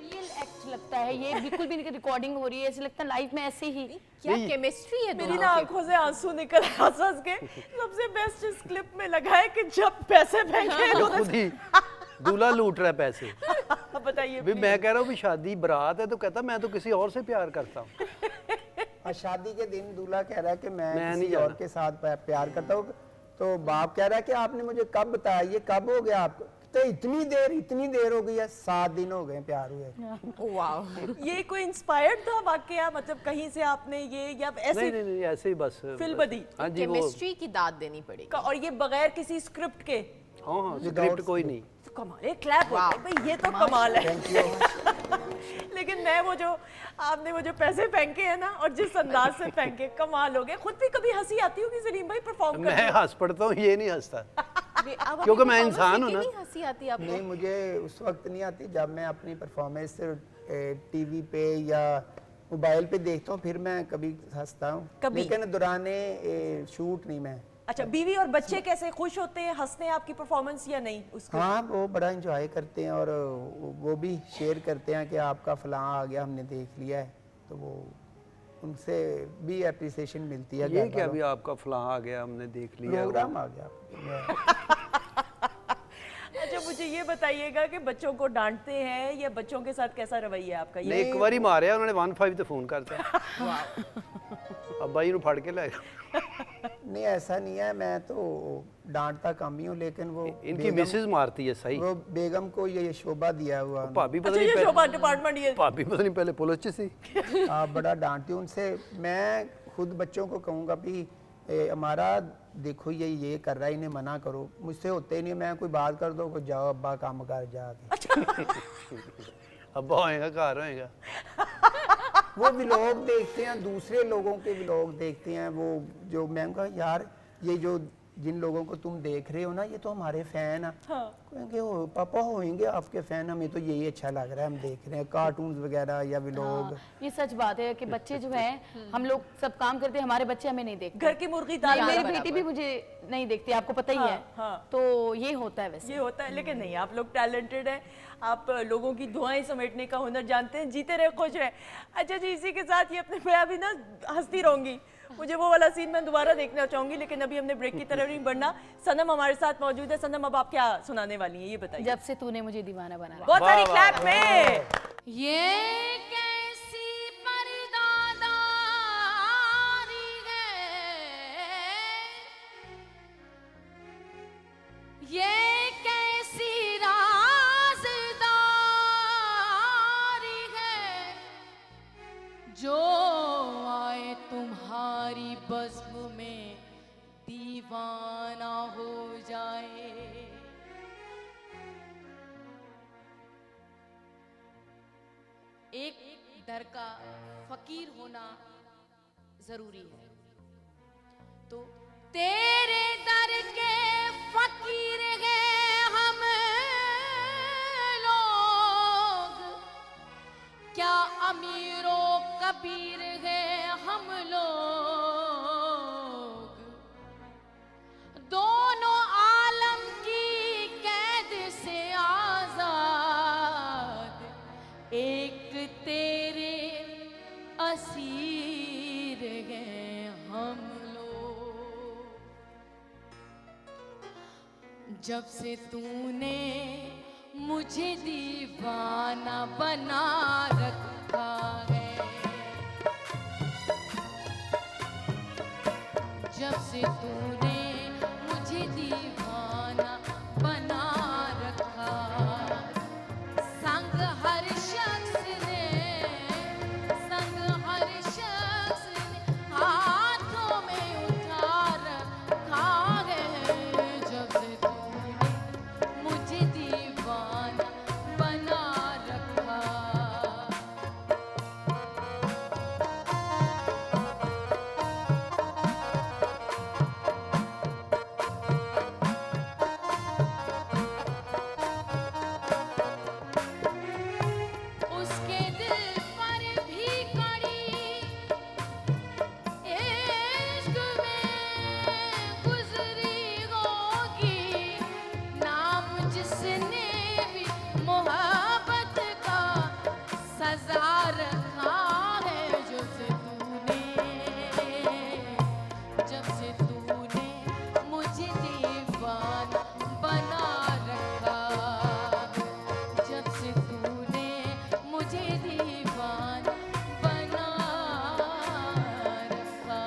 रियल एक्ट लगता है ये, बिल्कुल भी नहीं रिकॉर्डिंग हो रही है, ऐसे लगता है लाइफ में ऐसे ही। क्या केमिस्ट्री है मेरी दोनों ना की? आंखों से आंसू निकल हंस हंस के। सबसे बेस्ट इस क्लिप में लगा है कि जब पैसे फेंके वो खुद ही दूल्हा लूट रहा है पैसे। बताइए भी मैं कह रहा हूँ भी शादी बारात है तो कहता मैं तो किसी और से प्यार करता हूँ। शादी के दिन दूल्हा कह रहा है कि मैं नहीं किसी और के साथ प्यार करता हूँ, तो बाप कह रहा है कि आपने मुझे कब बताया, ये कब हो गया आपको? तो इतनी देर हो गई है, 7 दिन हो गए प्यार हुए। वाह, ये कोई इंस्पायर्ड था वाकया, मतलब कहीं से आपने ये, या ऐसे नहीं ऐसे ही बस फिल्म बदी? हाँ जी, वो केमिस्ट्री की दाद देनी पड़ेगी। और ये बगैर किसी स्क्रिप्ट के? हाँ स्क्रिप्ट कोई नहीं। कमाल है, क्लैप हो गया भाई, ये तो कमाल है। लेकिन मैं वो जो आपने वो जो पैसे फेंके हैं ना, और जिस अंदाज से फेंके, कमाल हो गया। खुद भी कभी हंसी आती होगी सलीम भाई परफॉर्म करते? मैं हंस पड़ता हूँ, ये नहीं हंसता क्योंकि मैं इंसान हूँ ना। हंसी आती है आपको? नहीं, मुझे उस वक्त नहीं आती जब मैं अपनी परफॉर्मेंस टीवी पे या मोबाइल पे देखता हूँ, फिर मैं कभी हंसता हूँ, लेकिन दौराने शूट नहीं मैं। अच्छा, बीवी और बच्चे कैसे खुश होते हैं, हंसते हैं आपकी परफॉर्मेंस या नहीं उसको? हाँ, वो बड़ा एंजॉय करते हैं और वो भी शेयर करते हैं कि आपका फलां आ गया, हमने देख लिया है, तो वो उनसे भी एप्रिसिएशन मिलती है। ये क्या, अभी आपका फलां आ गया, हमने देख लिया, प्रोग्राम आ गया। अच्छा, मुझे ये बताइएगा कि बच्चों को डांटते हैं या बच्चों के साथ कैसा रवैया आपका? ये एक बार ही मारे उन्होंने 15 ਤੇ ਫੋਨ ਕਰਤਾ। ਅੱਬਾ ਜੀ ਨੂੰ ਫੜ ਕੇ ਲੈ नहीं ऐसा नहीं है, मैं तो डांटता कम ही हूँ, लेकिन वो इनकी बेगम- मिसेज मारती है सही। वो बेगम को ये शोभा दिया हुआ उन्होंने। भाभी पता अच्छा नहीं ये पहले- शोभा डिपार्टमेंट ये भाभी पता नहीं पहले पुलिस च सी। आप बड़ा डांटती हूँ उनसे। मैं खुद बच्चों को कहूँगा भी हमारा देखो ये कर रहा है, इन्हें मना करो। मुझसे होते ही नहीं, मैं कोई बात कर दो, जाओ अब्बा काम कर जाके। अब्बा होएगा घर होएगा। वो व्लॉग देखते हैं, दूसरे लोगों के व्लॉग देखते हैं, वो जो मैं कहा यार ये जो जिन लोगों को तुम देख रहे हो ना, ये तो हमारे फैन हैं। कहेंगे हो पापा होंगे आपके फैन, हमें तो यही अच्छा लग रहा है, हम देख रहे हैं कार्टून्स वगैरह या व्लॉग। ये सच बात है कि बच्चे जो हैं, हम लोग सब काम करते हैं, हमारे बच्चे हमें नहीं देखते। घर की मुर्गी दाल मेरी बराबर। बेटी भी मुझे नहीं देखती, आपको पता ही है। हाँ। तो ये होता है वैसे। ये होता है, लेकिन नहीं, आप लोग टैलेंटेड हैं, आप लोगों की दुआएं समेटने का हुनर जानते हैं। जीते रहे, खुश रहे। अच्छा जी, इसी के साथ ये अपने मैं अभी ना हंसती रहूंगी, मुझे वो वाला सीन मैं दोबारा देखना चाहूंगी, लेकिन अभी हमने ब्रेक की तरफ नहीं बढ़ना। सनम हमारे साथ मौजूद है। सनम, अब आप क्या सुनाने वाली हैं, ये बताइए। जब से तूने मुझे दीवाना बनाया। बहुत सारी क्लैप में। ये कैसी परदादारी है, ये कैसी राज़दारी है, जो आए तुम्हारी बज़्म में दीवाना हो जाए। एक दर का फकीर होना जरूरी है, तो तेरे दर के फकीर हैं हम लोग, क्या अमीरों कबीर हैं हम लोग। दोनों आलम की कैद से आजाद एक तेरे असीर हैं हम लोग। जब से तूने मुझे दीवाना बना रखा है, जब से तूने मुझे दीवाना बना रखा, संग हर शख्स ने, संग हर शख्स ने हाथों में उठा रखा है। जब से तूने मुझे दीवाना बना रखा। उसके दिल पर भी कड़ी इश्क में गुजरी होगी, नाम जिसने भी मोहब्बत का सजा रखा है। जब से तूने मुझे दीवाना बना रखा, जब से तूने मुझे दीवाना बना रखा।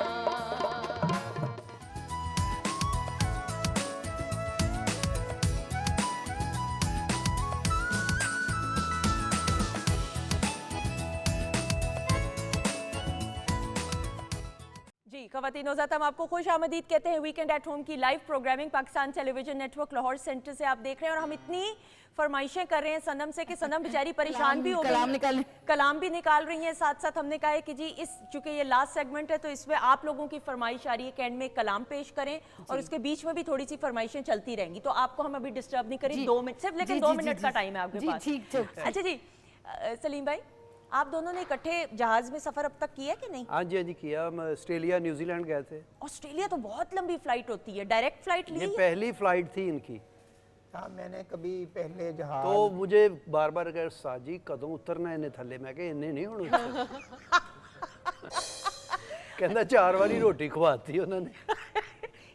जी खवातीन नौज़ात, हम आपको खुश आमदीद कहते हैं वीकेंड एट होम की live programming Pakistan television network Lahore centre से आप देख रहे हैं। और हम इतनी फरमाइशें कर रहे हैं सनम से कि सनम बेचारी परेशान भी हो गई, कलाम निकाल- कलाम भी निकाल रही हैं। साथ साथ हमने कहा है कि जी इस चूंकि ये लास्ट सेगमेंट है, तो इसमें आप लोगों की फरमाइश आ रही है कि एंड में कलाम पेश करें, और उसके बीच में भी थोड़ी सी फरमाइशें चलती रहेंगी। तो आपको हम अभी डिस्टर्ब नहीं करें, जी। 2 मिनट सिर्फ, लेकिन जी, 2 जी, मिनट जी, का जी। टाइम है आपके जी, पास। ठीक, ठीक। अच्छा जी, सलीम भाई, आप दोनों ने इकट्ठे जहाज में सफर अब तक किया कि नहीं? हाँ जी, हाँ जी किया। हम ऑस्ट्रेलिया न्यूजीलैंड गए थे। ऑस्ट्रेलिया तो बहुत लंबी फ्लाइट होती है, डायरेक्ट फ्लाइट ली ये है? पहली फ्लाइट थी इनकी। हाँ, मैंने कभी पहले जहाज तो मुझे बार बार कह साजी कदों उतरना इन्हें थल्ले, मैं कहा इन्हें नहीं होना। कहना 4 बारी रोटी खवाती उन्होंने।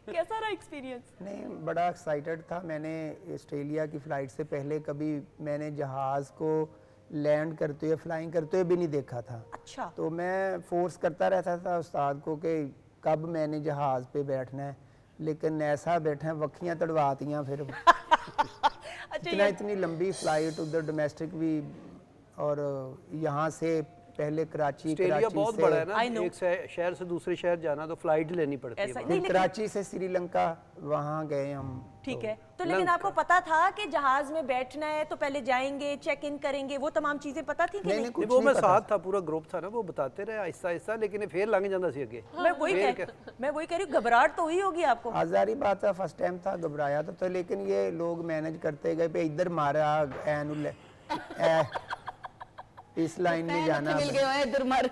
कैसा रहा एक्सपीरियंस? नहीं, बड़ा एक्साइटेड था। मैंने ऑस्ट्रेलिया की फ़्लाइट से पहले कभी मैंने जहाज़ को लैंड करते हुए, फ्लाइंग करते हुए भी नहीं देखा था। अच्छा। तो मैं फोर्स करता रहता था उस्ताद को कि कब मैंने जहाज़ पे बैठना है, लेकिन ऐसा बैठा है वक्खियाँ तड़वातियाँ फिर अच्छा इतनी लंबी फ्लाइट उधर डोमेस्टिक भी, और यहाँ से पहले कराची ऑस्ट्रेलिया बहुत बड़ा है से ना, I know. एक शहर से दूसरे शहर जाना तो फ्लाइट लेनी पड़ती है ऐसा वहाँ। नहीं, फिर लेकिन कराची से श्रीलंका वहाँ गए हम। ठीक है, तो लेकिन आपको पता था कि जहाज में बैठना है तो पहले जाएंगे, चेक इन करेंगे, वो तमाम चीजें पता थी कि नहीं नहीं? नहीं कुछ वो नहीं मैं पता। साथ था, पूरा ग्रुप था ना, वो बताते रहे आहिस्ता आहिस्ता, लेकिन फिर लंघ जाता सी अगे। मैं वही कह रही हूँ, घबराहट तो हुई होगी आपको। आजारी बात है, फर्स्ट टाइम था, घबराया तो लेकिन ये लोग मैनेज करते गए, पे इधर मारा इस लाइन में जाना। मिल गए हैं इधर मर।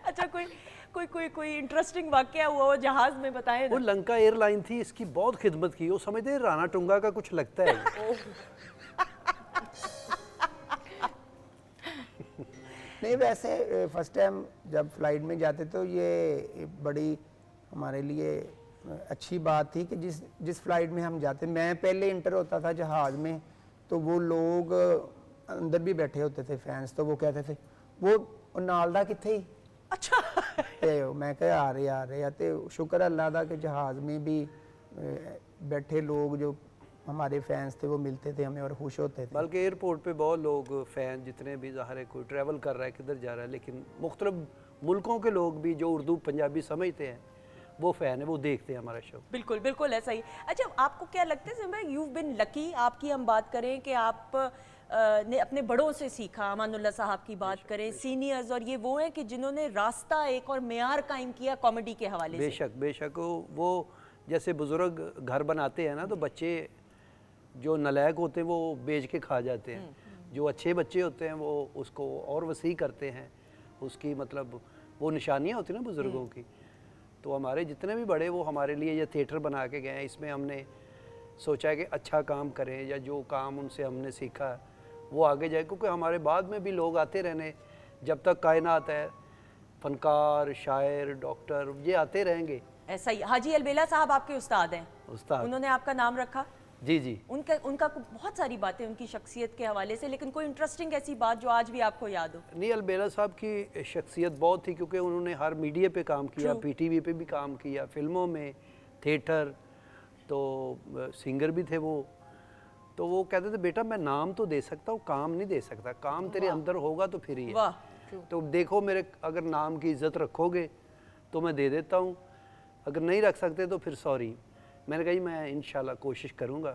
अच्छा कोई इंटरेस्टिंग वाकया हुआ हो जहाज में, बताएं वो ना। लंका एयरलाइन थी, इसकी बहुत खिदमत की, वो समझते हैं राणा टुंगा का कुछ लगता है ये। नहीं वैसे फर्स्ट टाइम जब फ्लाइट में जाते तो ये बड़ी हमारे लिए अच्छी बात थी कि जिस फ्लाइट में हम जाते, मैं पहले इंटर होता था जहाज़ में, तो वो लोग अंदर भी बैठे होते थे फैंस, तो वो कहते थे वो नालदा किथे ही। अच्छा ते मैं कहा आ रहे आ ते शुक्र अल्लाह दा कि जहाज़ में भी बैठे लोग जो हमारे फैंस थे वो मिलते थे हमें और खुश होते थे। बल्कि एयरपोर्ट पे बहुत लोग फ़ैन जितने भी, ज़ाहिर है कोई ट्रैवल कर रहा है किधर जा रहा है, लेकिन मुख्तलिफ मुल्कों के लोग भी जो उर्दू पंजाबी समझते हैं वो फ़ैन है, वो देखते हैं हमारा शो। बिल्कुल बिल्कुल ऐसा ही। अच्छा आपको क्या लगता है सिमरन, यू बिन लकी, आपकी हम बात करें कि आप ने अपने बड़ों से सीखा, अमानुल्लाह साहब की बात करें, सीनियर्स, और ये वो हैं कि जिन्होंने रास्ता एक और मेयार कायम किया कॉमेडी के हवाले से। बेशक वो जैसे बुज़ुर्ग घर बनाते हैं ना, तो बच्चे जो नलायक होते हैं वो बेच के खा जाते हैं, जो अच्छे बच्चे होते हैं वो उसको और वसी करते हैं, उसकी मतलब वो निशानियाँ होती हैं ना बुज़ुर्गों की। तो हमारे जितने भी बड़े वो हमारे लिए ये थिएटर बना के गए हैं, इसमें हमने सोचा है कि अच्छा काम करें, या जो काम उनसे हमने सीखा वो आगे जाए, क्योंकि हमारे बाद में भी लोग आते रहने, जब तक कायनात है, फनकार, शायर, डॉक्टर, ये आते रहेंगे। ऐसा ही। हाजी अलबेला साहब आपके उस्ताद हैं, उस्ताद उन्होंने आपका नाम रखा। जी उनका बहुत सारी बातें उनकी शख्सियत के हवाले से, लेकिन कोई इंटरेस्टिंग ऐसी बात जो आज भी आपको याद हो? नहीं, अलबेला साहब की शख्सियत बहुत थी, क्योंकि उन्होंने हर मीडिया पे काम किया, पीटीवी पे भी काम किया, फिल्मों में, थिएटर, तो सिंगर भी थे वो। तो वो कहते थे बेटा मैं नाम तो दे सकता हूँ, काम नहीं दे सकता, काम तेरे अंदर होगा तो फिर ही है। वाह। तो देखो मेरे अगर नाम की इज्जत रखोगे तो मैं दे देता हूँ, अगर नहीं रख सकते तो फिर सॉरी। मैंने कहा मैं इंशाल्लाह कोशिश करूँगा।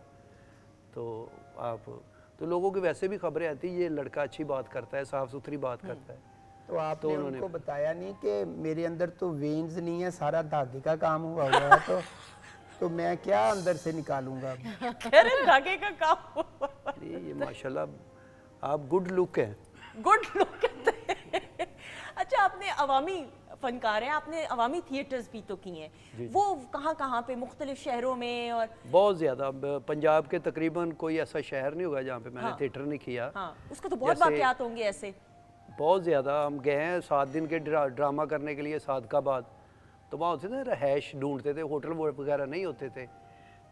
तो आप तो लोगों की वैसे भी खबरें आती ये लड़का अच्छी बात करता है, साफ़ सुथरी बात करता है। तो आपने उनको बताया नहीं कि मेरे अंदर तो वेन्स नहीं है, सारा धागे का काम हुआ हुआ है, तो मैं क्या अंदर से निकालूंगा? धागे का काम। ये माशाल्लाह आप गुड लुक हैं। गुड लुक कहते हैं। अच्छा आपने अवामी फनकार हैं, आपने अवामी थिएटर्स भी तो किए हैं, वो कहाँ पे मुख्तलिफ शहरों में? और बहुत ज़्यादा, पंजाब के तकरीबन कोई ऐसा शहर नहीं होगा जहाँ पे मैंने थिएटर नहीं किया। हाँ, उसके तो बहुत जैसे- वाक़यात होंगे ऐसे। बहुत ज़्यादा। हम गए हैं 7 दिन के ड्रामा करने के लिए सादकाबाद, तो वहाँ होते थे रहायश ढूंढते थे, होटल वगैरह नहीं होते थे,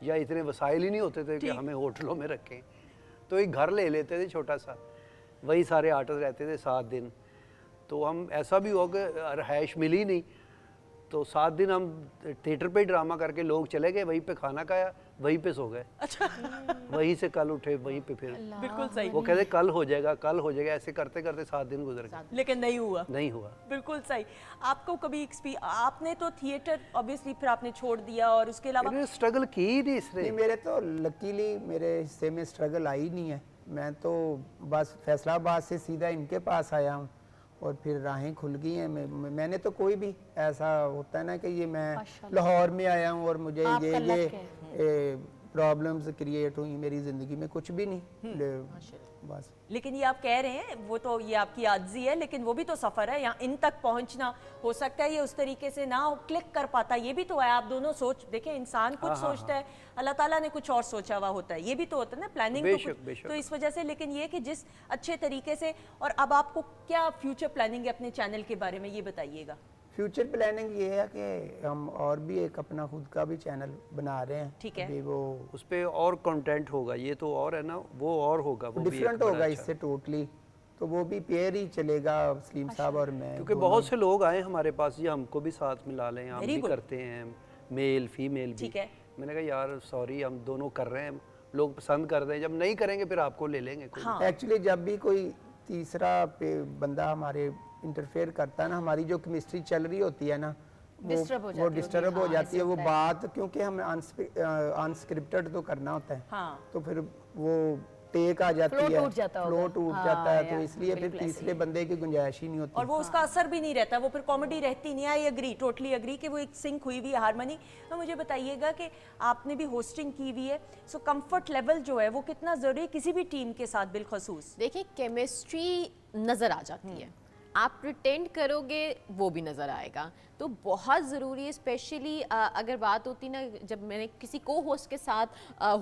या इतने वसाइल ही नहीं होते थे कि हमें होटलों में रखें, तो एक घर ले लेते थे छोटा सा, वही सारे आर्टिस्ट रहते थे 7 दिन। तो हम ऐसा भी हुआ कि रहायश मिली नहीं, तो 7 दिन हम थिएटर पे ही ड्रामा करके लोग चले गए, वहीं पे खाना खाया, वहीं पे सो गए। अच्छा वहीं से कल उठे वहीं पे फिर। बिल्कुल सही। वो कहते कल हो जाएगा कल हो जाएगा, ऐसे करते करते 7 दिन गुजर गए, लेकिन नहीं हुआ। नहीं हुआ। बिल्कुल सही। आपको कभी आपने तो थिएटर ऑब्वियसली फिर आपने छोड़ दिया, और उसके अलावा मैंने स्ट्रगल की ही नहीं इसने। नहीं मेरे तो लकीली मेरे हिस्से में स्ट्रगल आई नहीं है, मैं तो बस फैसलाबाद से सीधा इनके पास आया हूँ और फिर राहें खुल गई हैं। मैंने तो कोई भी ऐसा होता है ना कि ये मैं लाहौर में आया हूँ और मुझे ये प्रॉब्लम्स क्रिएट हुई मेरी ज़िंदगी में, कुछ भी नहीं बस। लेकिन ये आप कह रहे हैं वो तो ये आपकी आर्ज़ी है, लेकिन वो भी तो सफ़र है, यहाँ इन तक पहुँचना। हो सकता है ये उस तरीके से ना क्लिक कर पाता, ये भी तो है। आप दोनों सोच देखें, इंसान कुछ सोचता है, अल्लाह ताला ने कुछ और सोचा हुआ होता है, ये भी तो होता है ना, प्लानिंग तो कुछ, तो इस वजह से। लेकिन ये कि जिस अच्छे तरीके से, और अब आपको क्या फ्यूचर प्लानिंग है अपने चैनल के बारे में, ये बताइएगा। फ्यूचर प्लानिंग ये है कि हम और भी एक अपना खुद का भी चैनल बना रहे हैं। ठीक है। अभी वो उस पे और कंटेंट होगा, ये तो और है ना, वो और होगा, वो भी डिफरेंट एक बड़ा होगा अच्छा। इससे टोटली, तो वो भी पेयर ही चलेगा, सलीम साहब और मैं। क्योंकि बहुत से लोग आए हमारे पास जी, हमको भी साथ मिला लें, हम Very भी good. करते हैं, मेल फीमेल भी। ठीक है। मैंने कहा यार सॉरी, हम दोनों कर रहे हैं, लोग पसंद कर रहे हैं, जब नहीं करेंगे फिर आपको ले लेंगे कोई। हाँ। एक्चुअली जब भी कोई तीसरा बंदा हमारे इंटरफेयर करता है ना, हमारी जो केमिस्ट्री चल रही होती है ना, Disturb हो वो जाती होगी, डिस्टर्ब हो हाँ, जाती है ऐसे वो होता है। बात, क्योंकि हमें अनस्क्रिप्टेड तो करना होता है। हाँ। तो फिर वो टेक आ जाती Flow है, टूट जाता होगा। फ्लो टूट हाँ, जाता है, तो यार, इसलिए फिर बिल्कुल ऐसे तीसरे ही। बंदे की गुंजाइश ही नहीं होती। और वो उसका असर भी नहीं रहता, वो फिर कॉमेडी रहती नहीं। आई एग्री, टोटली एग्री कि वो एक सिंक हुई हुई है हारमोनी। तो मुझे बताइएगा कि आपने भी होस्टिंग की हुई है, सो कंफर्ट लेवल जो है वो कितना ज़रूरी है किसी भी टीम के साथ बिलखसूस? देखिए केमिस्ट्री नज़र आ जाती है, आप प्रिटेंड करोगे वो भी नज़र आएगा, तो बहुत ज़रूरी है। स्पेशली अगर बात होती ना, जब मैंने किसी को होस्ट के साथ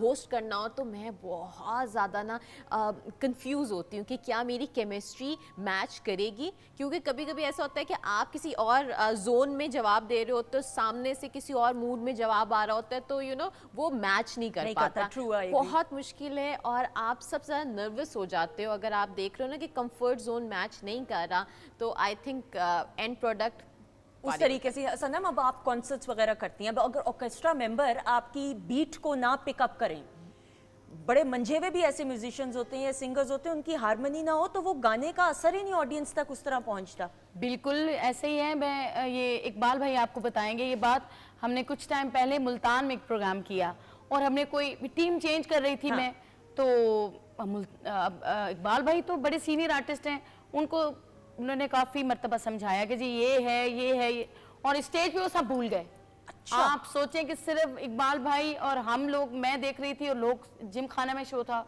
होस्ट करना हो तो मैं बहुत ज़्यादा ना कंफ्यूज होती हूँ कि क्या मेरी केमिस्ट्री मैच करेगी, क्योंकि कभी कभी ऐसा होता है कि आप किसी और जोन में जवाब दे रहे हो तो सामने से किसी और मूड में जवाब आ रहा होता है, तो वो मैच नहीं कर नहीं करता, पाता। true, I agree. बहुत मुश्किल है और आप सबसे ज़्यादा नर्वस हो जाते हो अगर आप देख रहे हो ना कि कंफर्ट जोन मैच नहीं कर रहा, तो आई थिंक एंड प्रोडक्ट उस तरीके से। सनम, अब आप कॉन्सर्ट्स वगैरह करती हैं, अब अगर ऑर्केस्ट्रा मेंबर आपकी बीट को ना पिकअप करें, बड़े मंझे हुए भी ऐसे म्यूजिशियंस होते हैं या सिंगर्स होते हैं, उनकी हारमोनी ना हो तो वो गाने का असर ही नहीं ऑडियंस तक उस तरह पहुंचता। बिल्कुल ऐसे ही है। मैं ये इकबाल भाई आपको बताएंगे ये बात। हमने कुछ टाइम पहले मुल्तान में एक प्रोग्राम किया और हमने कोई टीम चेंज कर रही थी मैं, तो इकबाल भाई तो बड़े सीनियर आर्टिस्ट हैं, उनको उन्होंने काफ़ी मर्तबा समझाया कि जी ये है ये, और स्टेज पे वो सब भूल गए। आप सोचें कि सिर्फ इकबाल भाई और हम लोग, मैं देख रही थी और लोग, जिम खाना में शो था,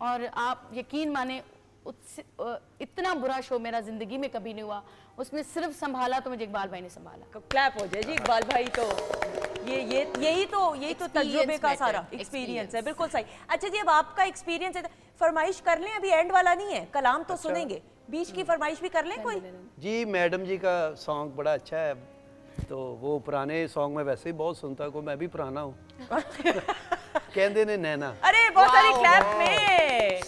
और आप यकीन माने इतना बुरा शो मेरा जिंदगी में कभी नहीं हुआ। उसमें सिर्फ संभाला तो मुझे इकबाल भाई ने संभाला। क्लैप हो जाए जी इकबाल भाई। तो यही तो तजुर्बे का सारा एक्सपीरियंस है। बिल्कुल सही। अच्छा जी, अब आपका एक्सपीरियंस है, फरमाइश कर लें, अभी एंड वाला नहीं है, कलाम तो सुनेंगे, बीच की फरमाइश भी कर लें कोई। जी मैडम जी का सॉन्ग बड़ा अच्छा है, तो वो पुराने सॉन्ग में वैसे ही बहुत सुनता हूँ, मैं भी पुराना हूँ। कहते ने नैना। अरे बहुत सारी क्लैप में।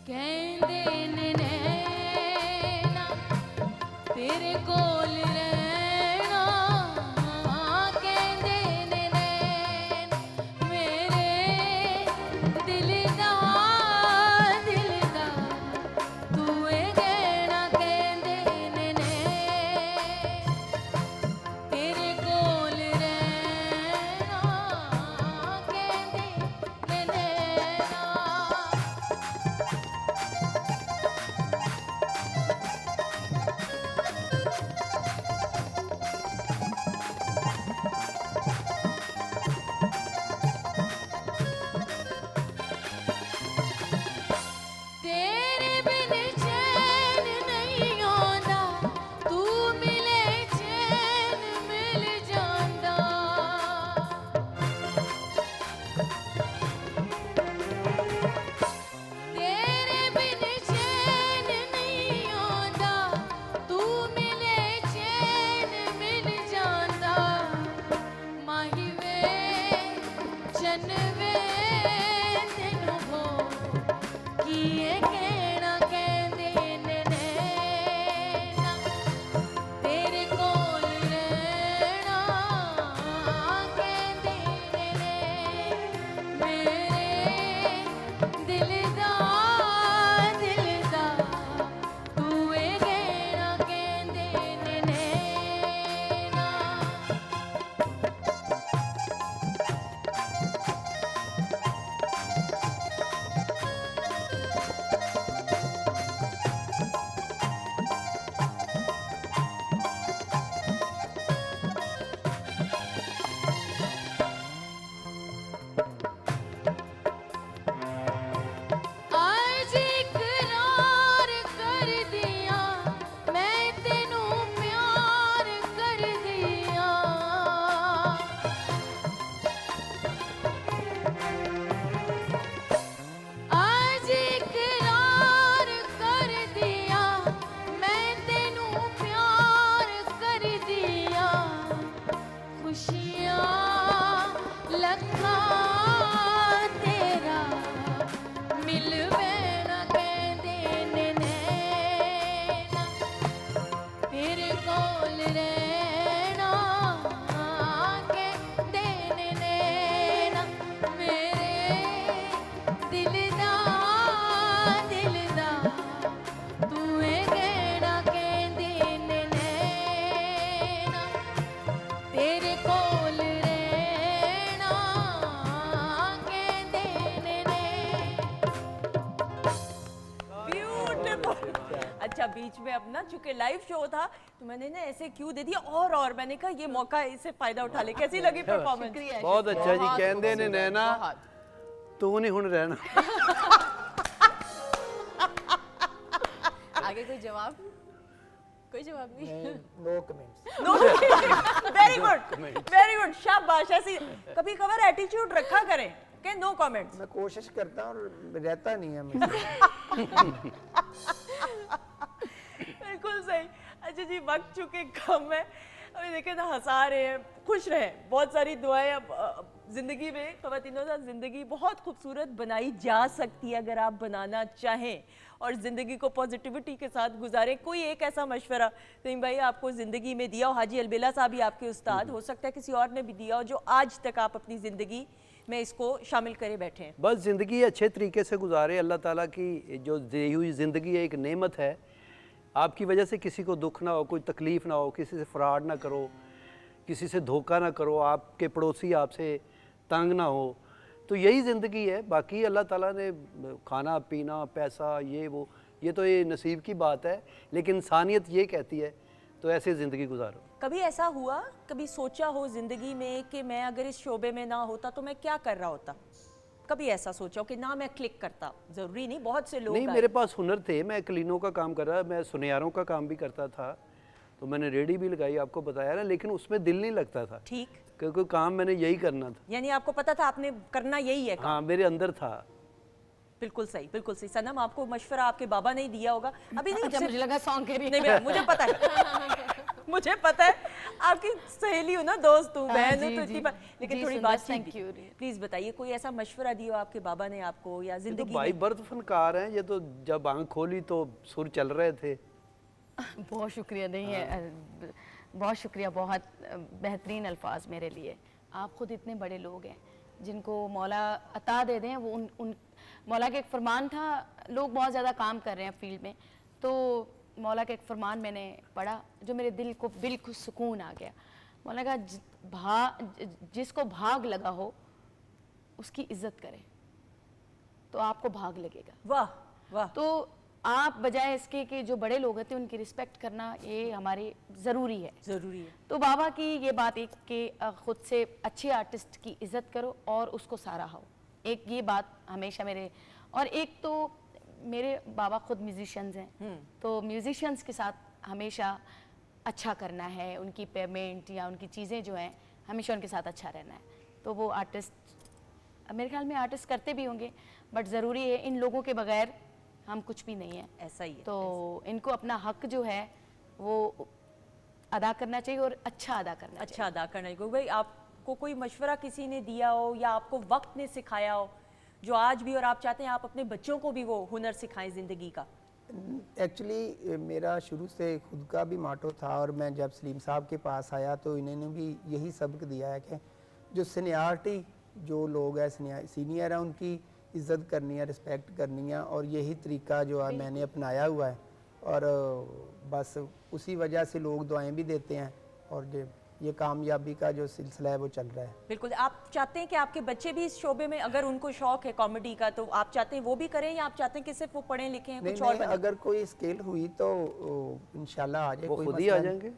कहंदे ने नैना तेरे कोल रहना, कहंदे चूंकि लाइव शो था तो मैंने ना ऐसे क्यों दे दिया, और मैंने कहा ये मौका इससे फायदा उठा ले। कैसी लगी परफॉर्मेंस? बहुत अच्छा जी, कहंदे ने नैना तू नहीं हुण रहना। आगे कोई जवाब? कोई जवाब नहीं। No comments. Very good, very good, शाबाश। ऐसी कभी कभार एटीट्यूड रखा करें कि नो कमेंट्स। मैं कोशिश करता हूँ और रहता नहीं है मुझसे। बिल्कुल सही। अच्छा जी, वक्त चूंकि कम है, अभी देखें ना, हंसा रहे हैं, खुश रहें, बहुत सारी दुआएं। अब जिंदगी में ख़वातीनों का ज़िंदगी बहुत खूबसूरत बनाई जा सकती है अगर आप बनाना चाहें और ज़िंदगी को पॉजिटिविटी के साथ गुजारें। कोई एक ऐसा मशवरा तमीम भाई आपको ज़िंदगी में दिया हो, हाजी अलबेला साहब ही आपके उस्ताद, हो सकता है किसी और ने भी दिया हो, जो आज तक आप अपनी ज़िंदगी में इसको शामिल करे बैठे हैं? बस ज़िंदगी अच्छे तरीके से गुजारे। अल्लाह ताला की जो दी हुई ज़िंदगी है एक नेमत है। आपकी वजह से किसी को दुख ना हो, कोई तकलीफ़ ना हो, किसी से फ्रॉड ना करो, किसी से धोखा ना करो, आपके पड़ोसी आपसे तंग ना हो, तो यही ज़िंदगी है। बाकी अल्लाह ताला ने खाना पीना पैसा ये तो ये नसीब की बात है, लेकिन इंसानियत ये कहती है तो ऐसे ज़िंदगी गुजारो। कभी ऐसा हुआ, कभी सोचा हो ज़िंदगी में कि मैं अगर इस शोबे में ना होता तो मैं क्या कर रहा होता? कभी ऐसा सोचा हो कि ना मैं क्लिक करता? ज़रूरी नहीं, बहुत से लोग नहीं, मेरे पास हुनर थे, मैं क्लीनों का काम कर रहा, मैं सुनियारों का काम भी करता था, तो मैंने रेडी भी लगाई, आपको बताया ना, लेकिन उसमें दिल नहीं लगता था। ठीक, क्योंकि काम मैंने यही करना था। यानी आपको पता था आपने करना यही है काम। हाँ, मेरे अंदर था। बिल्कुल सही, बिल्कुल सही। सनम, आपको मशवरा आपके बाबा ने दिया होगा अभी? नहीं, अच्छा, मुझे लगा सॉन्ग के लिए। नहीं, मुझे पता है मुझे पता है, आपकी सहेली हो ना, दोस्त हूँ, बहन हूँ, तो इतनी बात, लेकिन थोड़ी बात। Thank you. प्लीज बताइए, कोई ऐसा मशवरा दिया हो आपके बाबा ने आपको या ये तो जिंदगी भाई में? बर्द फनकार हैं, ये तो जब आंख खोली तो सुर चल रहे थे। बहुत शुक्रिया। नहीं है, बहुत शुक्रिया, बहुत बेहतरीन अल्फाज मेरे लिए। आप खुद इतने बड़े लोग हैं जिनको मौला अता दे दें। वो उन मौला का एक फरमान था, लोग बहुत ज़्यादा काम कर रहे हैं फील्ड में, तो मौला का एक फरमान मैंने पढ़ा जो मेरे दिल को बिल्कुल सुकून आ गया। मौला का जिसको भाग लगा हो उसकी इज्जत करें तो आपको भाग लगेगा। वाह वाह। तो आप बजाय इसके कि जो बड़े लोग होते हैं उनकी रिस्पेक्ट करना ये हमारे ज़रूरी है। जरूरी है। तो बाबा की ये बात एक कि ख़ुद से अच्छे आर्टिस्ट की इज़्ज़त करो और उसको सराहो, एक ये बात हमेशा मेरे। और एक तो मेरे बाबा खुद म्यूजिशियंस हैं, तो म्यूजिशियंस के साथ हमेशा अच्छा करना है, उनकी पेमेंट या उनकी चीज़ें जो हैं हमेशा उनके साथ अच्छा रहना है। तो वो आर्टिस्ट मेरे ख्याल में आर्टिस्ट करते भी होंगे, बट ज़रूरी है, इन लोगों के बगैर हम कुछ भी नहीं है। ऐसा ही है। तो इनको अपना हक जो है वो अदा करना चाहिए और अच्छा अदा करना चाहिए। अच्छा अदा करना चाहिए। भाई, आपको कोई मशवरा किसी ने दिया हो या आपको वक्त ने सिखाया हो जो आज भी, और आप चाहते हैं आप अपने बच्चों को भी वो हुनर सिखाएं ज़िंदगी का? एक्चुअली मेरा शुरू से खुद का भी माटो था, और मैं जब सलीम साहब के पास आया तो इन्होंने भी यही सबक दिया है कि जो सीनियरिटी, जो लोग हैं सीनियर है, उनकी इज़्ज़त करनी है, रिस्पेक्ट करनी है, और यही तरीका जो है मैंने अपनाया हुआ है। और बस उसी वजह से लोग दुआएं भी देते हैं, और ये कामयाबी का जो सिलसिला है वो चल रहा है। बिल्कुल। आप चाहते हैं कि आपके बच्चे भी इस शोबे में, अगर उनको शौक है कॉमेडी का, तो आप चाहते हैं वो भी करें, या आप चाहते हैं कि सिर्फ वो पढ़ें लिखें हैं, कुछ और बने? अगर कोई स्किल हुई तो इंशाल्लाह आ जाए, वो कोई खुद ही आ मसला नहीं। जाएंगे।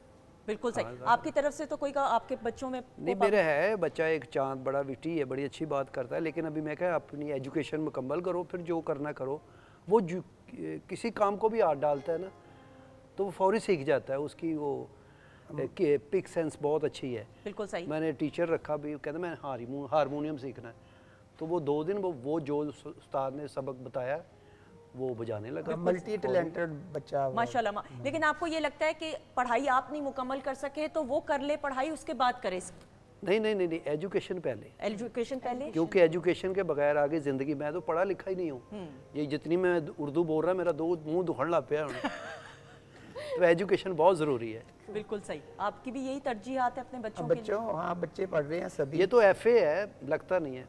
बिल्कुल सही। आपकी तरफ से तो कोई आपके बच्चों में नहीं, मेरे है बच्चा एक चांद, बड़ा विटी है, बड़ी अच्छी बात करता है, लेकिन अभी मैं क्या, अपनी एजुकेशन मुकम्मल करो, फिर जो करना करो। वो किसी काम को भी हाथ डालता है ना तो वो फौरी सीख जाता है, उसकी वो पिक सेंस बहुत अच्छी है। बिल्कुल सही। मैंने टीचर रखा भी, कहता मैं हारमोनियम सीखना है, तो वो 2 दिन वो जो उस्ताद ने सबक बताया वो बजाने लगा। मल्टी टैलेंटेड बच्चा वो। माशाल्लाह। लेकिन आपको ये लगता है कि पढ़ाई आप नहीं मुकम्मल कर सके तो वो कर ले पढ़ाई, उसके बाद करे? नहीं नहीं नहीं, एजुकेशन पहले, एजुकेशन पहले, क्योंकि एजुकेशन के बगैर आगे जिंदगी, मैं तो पढ़ा लिखा ही नहीं हूँ, ये जितनी मैं उर्दू बोल रहा मेरा मुंह दुखण लग पिया तो एजुकेशन बहुत ज़रूरी है। बिल्कुल सही। आपकी भी यही तरजीहात है अपने बच्चों के लिए? हाँ, बच्चे पढ़ रहे हैं सभी। ये तो FA है, लगता नहीं है।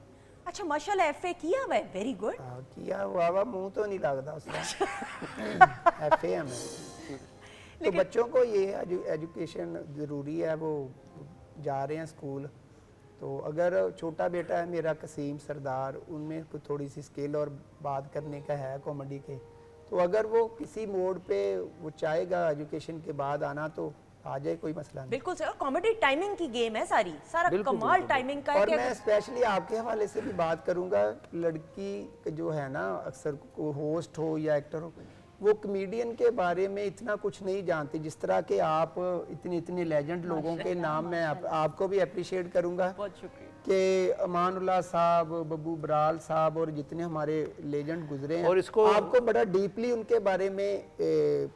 अच्छा, माशाल्लाह, FA किया हुआ है, वेरी गुड। किया हुआ, मुंह तो नहीं लगता उसका। FA है तो बच्चों को ये एजुकेशन ज़रूरी है, वो जा रहे हैं स्कूल। तो अगर छोटा बेटा है मेरा कसीम सरदार, उनमें कोई थोड़ी सी स्किल और बात करने का है कॉमेडी के, तो अगर वो किसी मोड पे वो चाहेगा एजुकेशन के बाद आना तो आ जाए, कोई मसला नहीं। बिल्कुल सर, और कॉमेडी टाइमिंग की गेम है सारी, सारा कमाल टाइमिंग का है और कि मैं स्पेशली आपके हवाले से भी बात करूंगा, लड़की जो है ना अक्सर को होस्ट हो या एक्टर हो, वो कमेडियन के बारे में इतना कुछ नहीं जानती, जिस तरह के आप इतने इतने लेजेंड लोगों के नाम मैं आपको भी अप्रिशिएट करूंगा बहुत शुक्रिया कि अमानुल्लाह साहब, बब्बू बराल साहब और जितने हमारे लेजेंड गुजरे हैं, और इसको आपको बड़ा डीपली उनके बारे में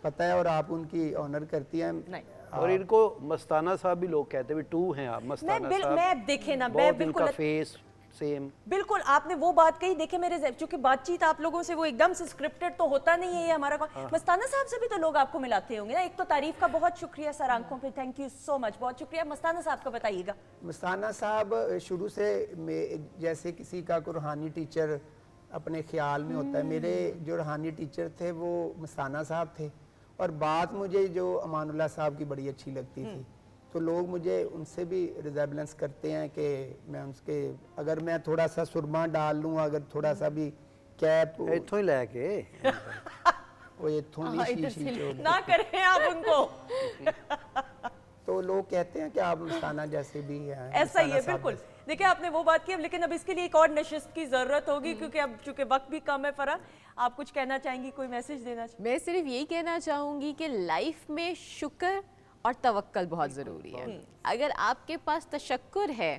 पता है और आप उनकी ऑनर करती हैं। नहीं। और इनको मस्ताना साहब भी लोग कहते हैं, टू हैं आप मस्ताना साहब। मैं देखे ना, मैं बहुत बिल्कुल इनका फेस सेम। बिल्कुल आपने वो बात कही, देखिए मेरे चूंकि बातचीत आप लोगों से वो एकदम से स्क्रिप्टेड तो होता नहीं है ये हमारा। मस्ताना साहब से भी तो लोग आपको मिलाते होंगे ना, एक तो तारीफ का बहुत शुक्रिया सर, आंखों पे थैंक यू सो मच, बहुत शुक्रिया। मस्ताना साहब का बताइएगा। मस्ताना साहब शुरू से जैसे किसी का कोई रूहानी टीचर अपने ख्याल में होता है, मेरे जो रूहानी टीचर थे वो मस्ताना साहब थे, और बात मुझे जो अमानुल्लाह साहब की बड़ी अच्छी लगती थी, तो लोग मुझे उनसे भी रिजेबलेंस करते हैं कि मैं उनके, अगर मैं थोड़ा सा सुरमा डाल लूँ, अगर थोड़ा सा भी कैप इत्थों ही लेके वो इत्थों नहीं शीशी ना करें आप उनको तो लोग कहते हैं कि आप मस्ताना जैसे भी हैं। ऐसा ही है मस्ताना साहब बिल्कुल। जैसे। देखिए आपने वो बात की, अब लेकिन अब इसके लिए एक और नशिस्त की जरूरत होगी, क्योंकि अब चूंकि वक्त भी कम है। फरा, आप कुछ कहना चाहेंगी, कोई मैसेज देना चाहेंगी? मैं सिर्फ यही कहना चाहूँगी कि लाइफ में शुक्र और तवक्कल बहुत ज़रूरी है। अगर आपके पास तशक्कुर है,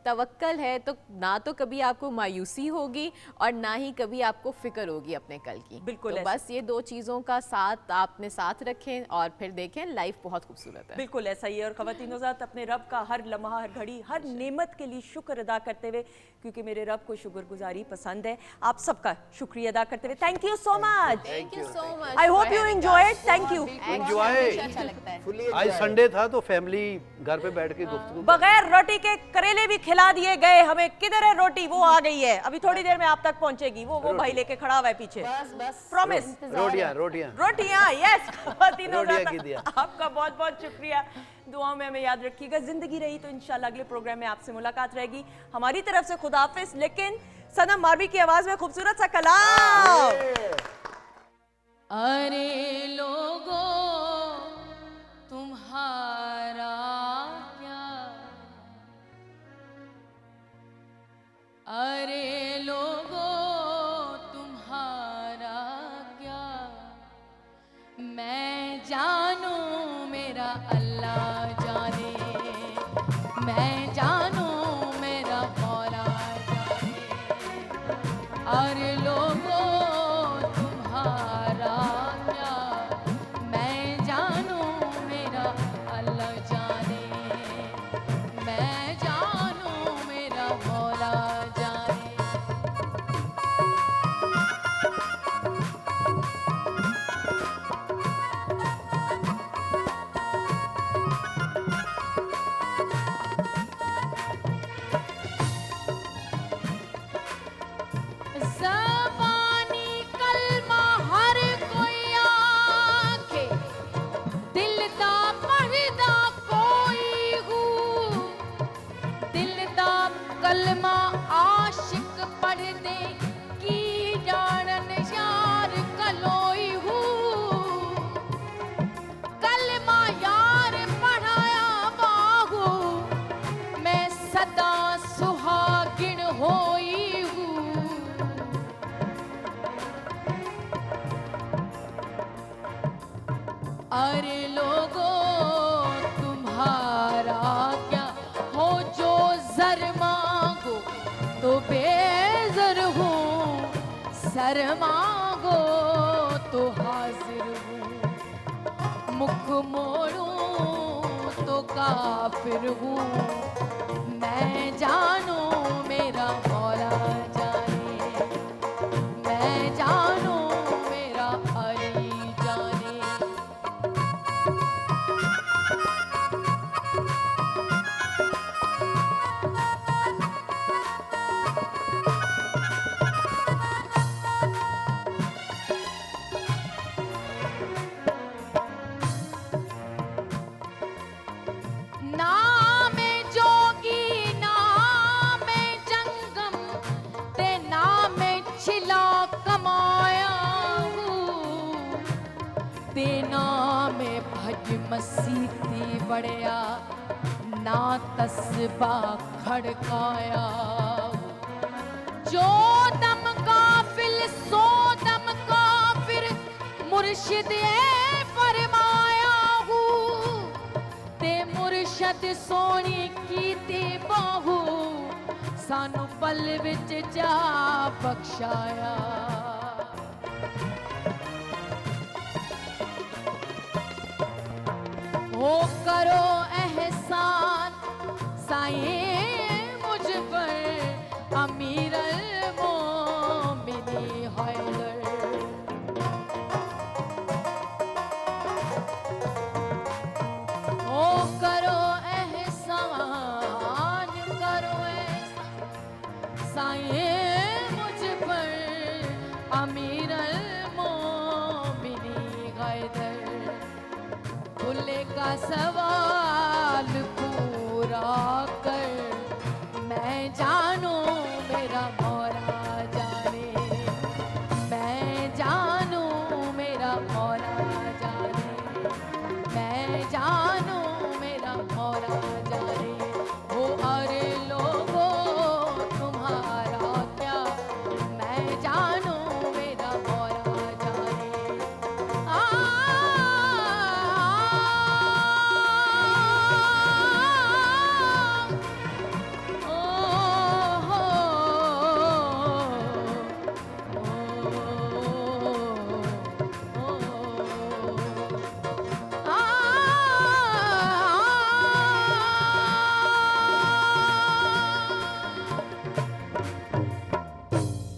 तवक्कल है, तो ना तो कभी आपको मायूसी होगी और ना ही कभी आपको फिक्र होगी अपने कल की। बिल्कुल तो ऐसा। बस ये दो चीज़ों का साथ आपने साथ रखें और फिर देखें लाइफ बहुत खूबसूरत है। बिल्कुल ऐसा ही है। और ख़वातीन ज़ात अपने रब का हर लम्हा, हर घड़ी, हर नेमत के लिए शुक्र अदा करते हुए, क्योंकि मेरे रब को शुक्रगुजारी पसंद है, आप सबका शुक्रिया अदा करते हुए thank you so much. Thank you so much. I hope you enjoy it. Thank you. Enjoy. अच्छा लगता है। Fully आज enjoy। संडे था तो फैमिली घर पे बैठ के गुफ्तगू। बगैर रोटी के करेले भी खिला दिए गए हमें। किधर है रोटी? वो आ गई है, अभी थोड़ी देर में आप तक पहुंचेगी। वो भाई लेके खड़ा हुआ है पीछे। बस बस प्रॉमिस। रोटियां रोटियां रोटियां, यस। रोटियां की दिया। आपका बहुत बहुत शुक्रिया। दुआओं में हमें याद रखिएगा। जिंदगी रही तो इंशाल्लाह अगले प्रोग्राम में आपसे मुलाकात रहेगी। हमारी तरफ से खुदा हाफिज। लेकिन सनम मारवी की आवाज में खूबसूरत सा कलाम। अरे लोगों तुम्हारा क्या, अरे लोगों तुम्हारा क्या, मैं जानू मेरा अल्लाह जाने, मैं जानू मेरा मौला जाने, अरे लोगों तुम्हारा क्या, मैं जानू मेरा अल्लाह जाने, मैं जानू मेरा मौला जाने। ज़बानी कलमा हर कोई आखे, दिल दा पढ़दा कोई हू, दिल दा कलमा आशिक पढ़ दे की जानन यार कलोई हू, कलमा यार पढ़ाया बाहू, मैं सदा सुहागिन होई हूँ। अरे लोगों तुम्हारा क्या, हो जो जर मांगो तो बेजर हूँ, सर मांगो तो हाजिर हूँ, मुख मोड़ूं तो काफिर हूँ, मैं जानू मेरा मौला जाने, मैं जानू मेरा अली जाने। नाम जो मसीती बड़िया ना तस्बा खड़काया जो दम काफिल सो दम काफिर मुर्शिद ए फरमाया हूँ ते मुर्शद सोनी कीती बाहू सानू पल विच जा बख्शाया हो करो एहसान साईं मुझ पर अमीर मोमिनी हैदर हो करो एहसान साईं मुझ पर अमीर मोमिनी हैदर भूले का सवाल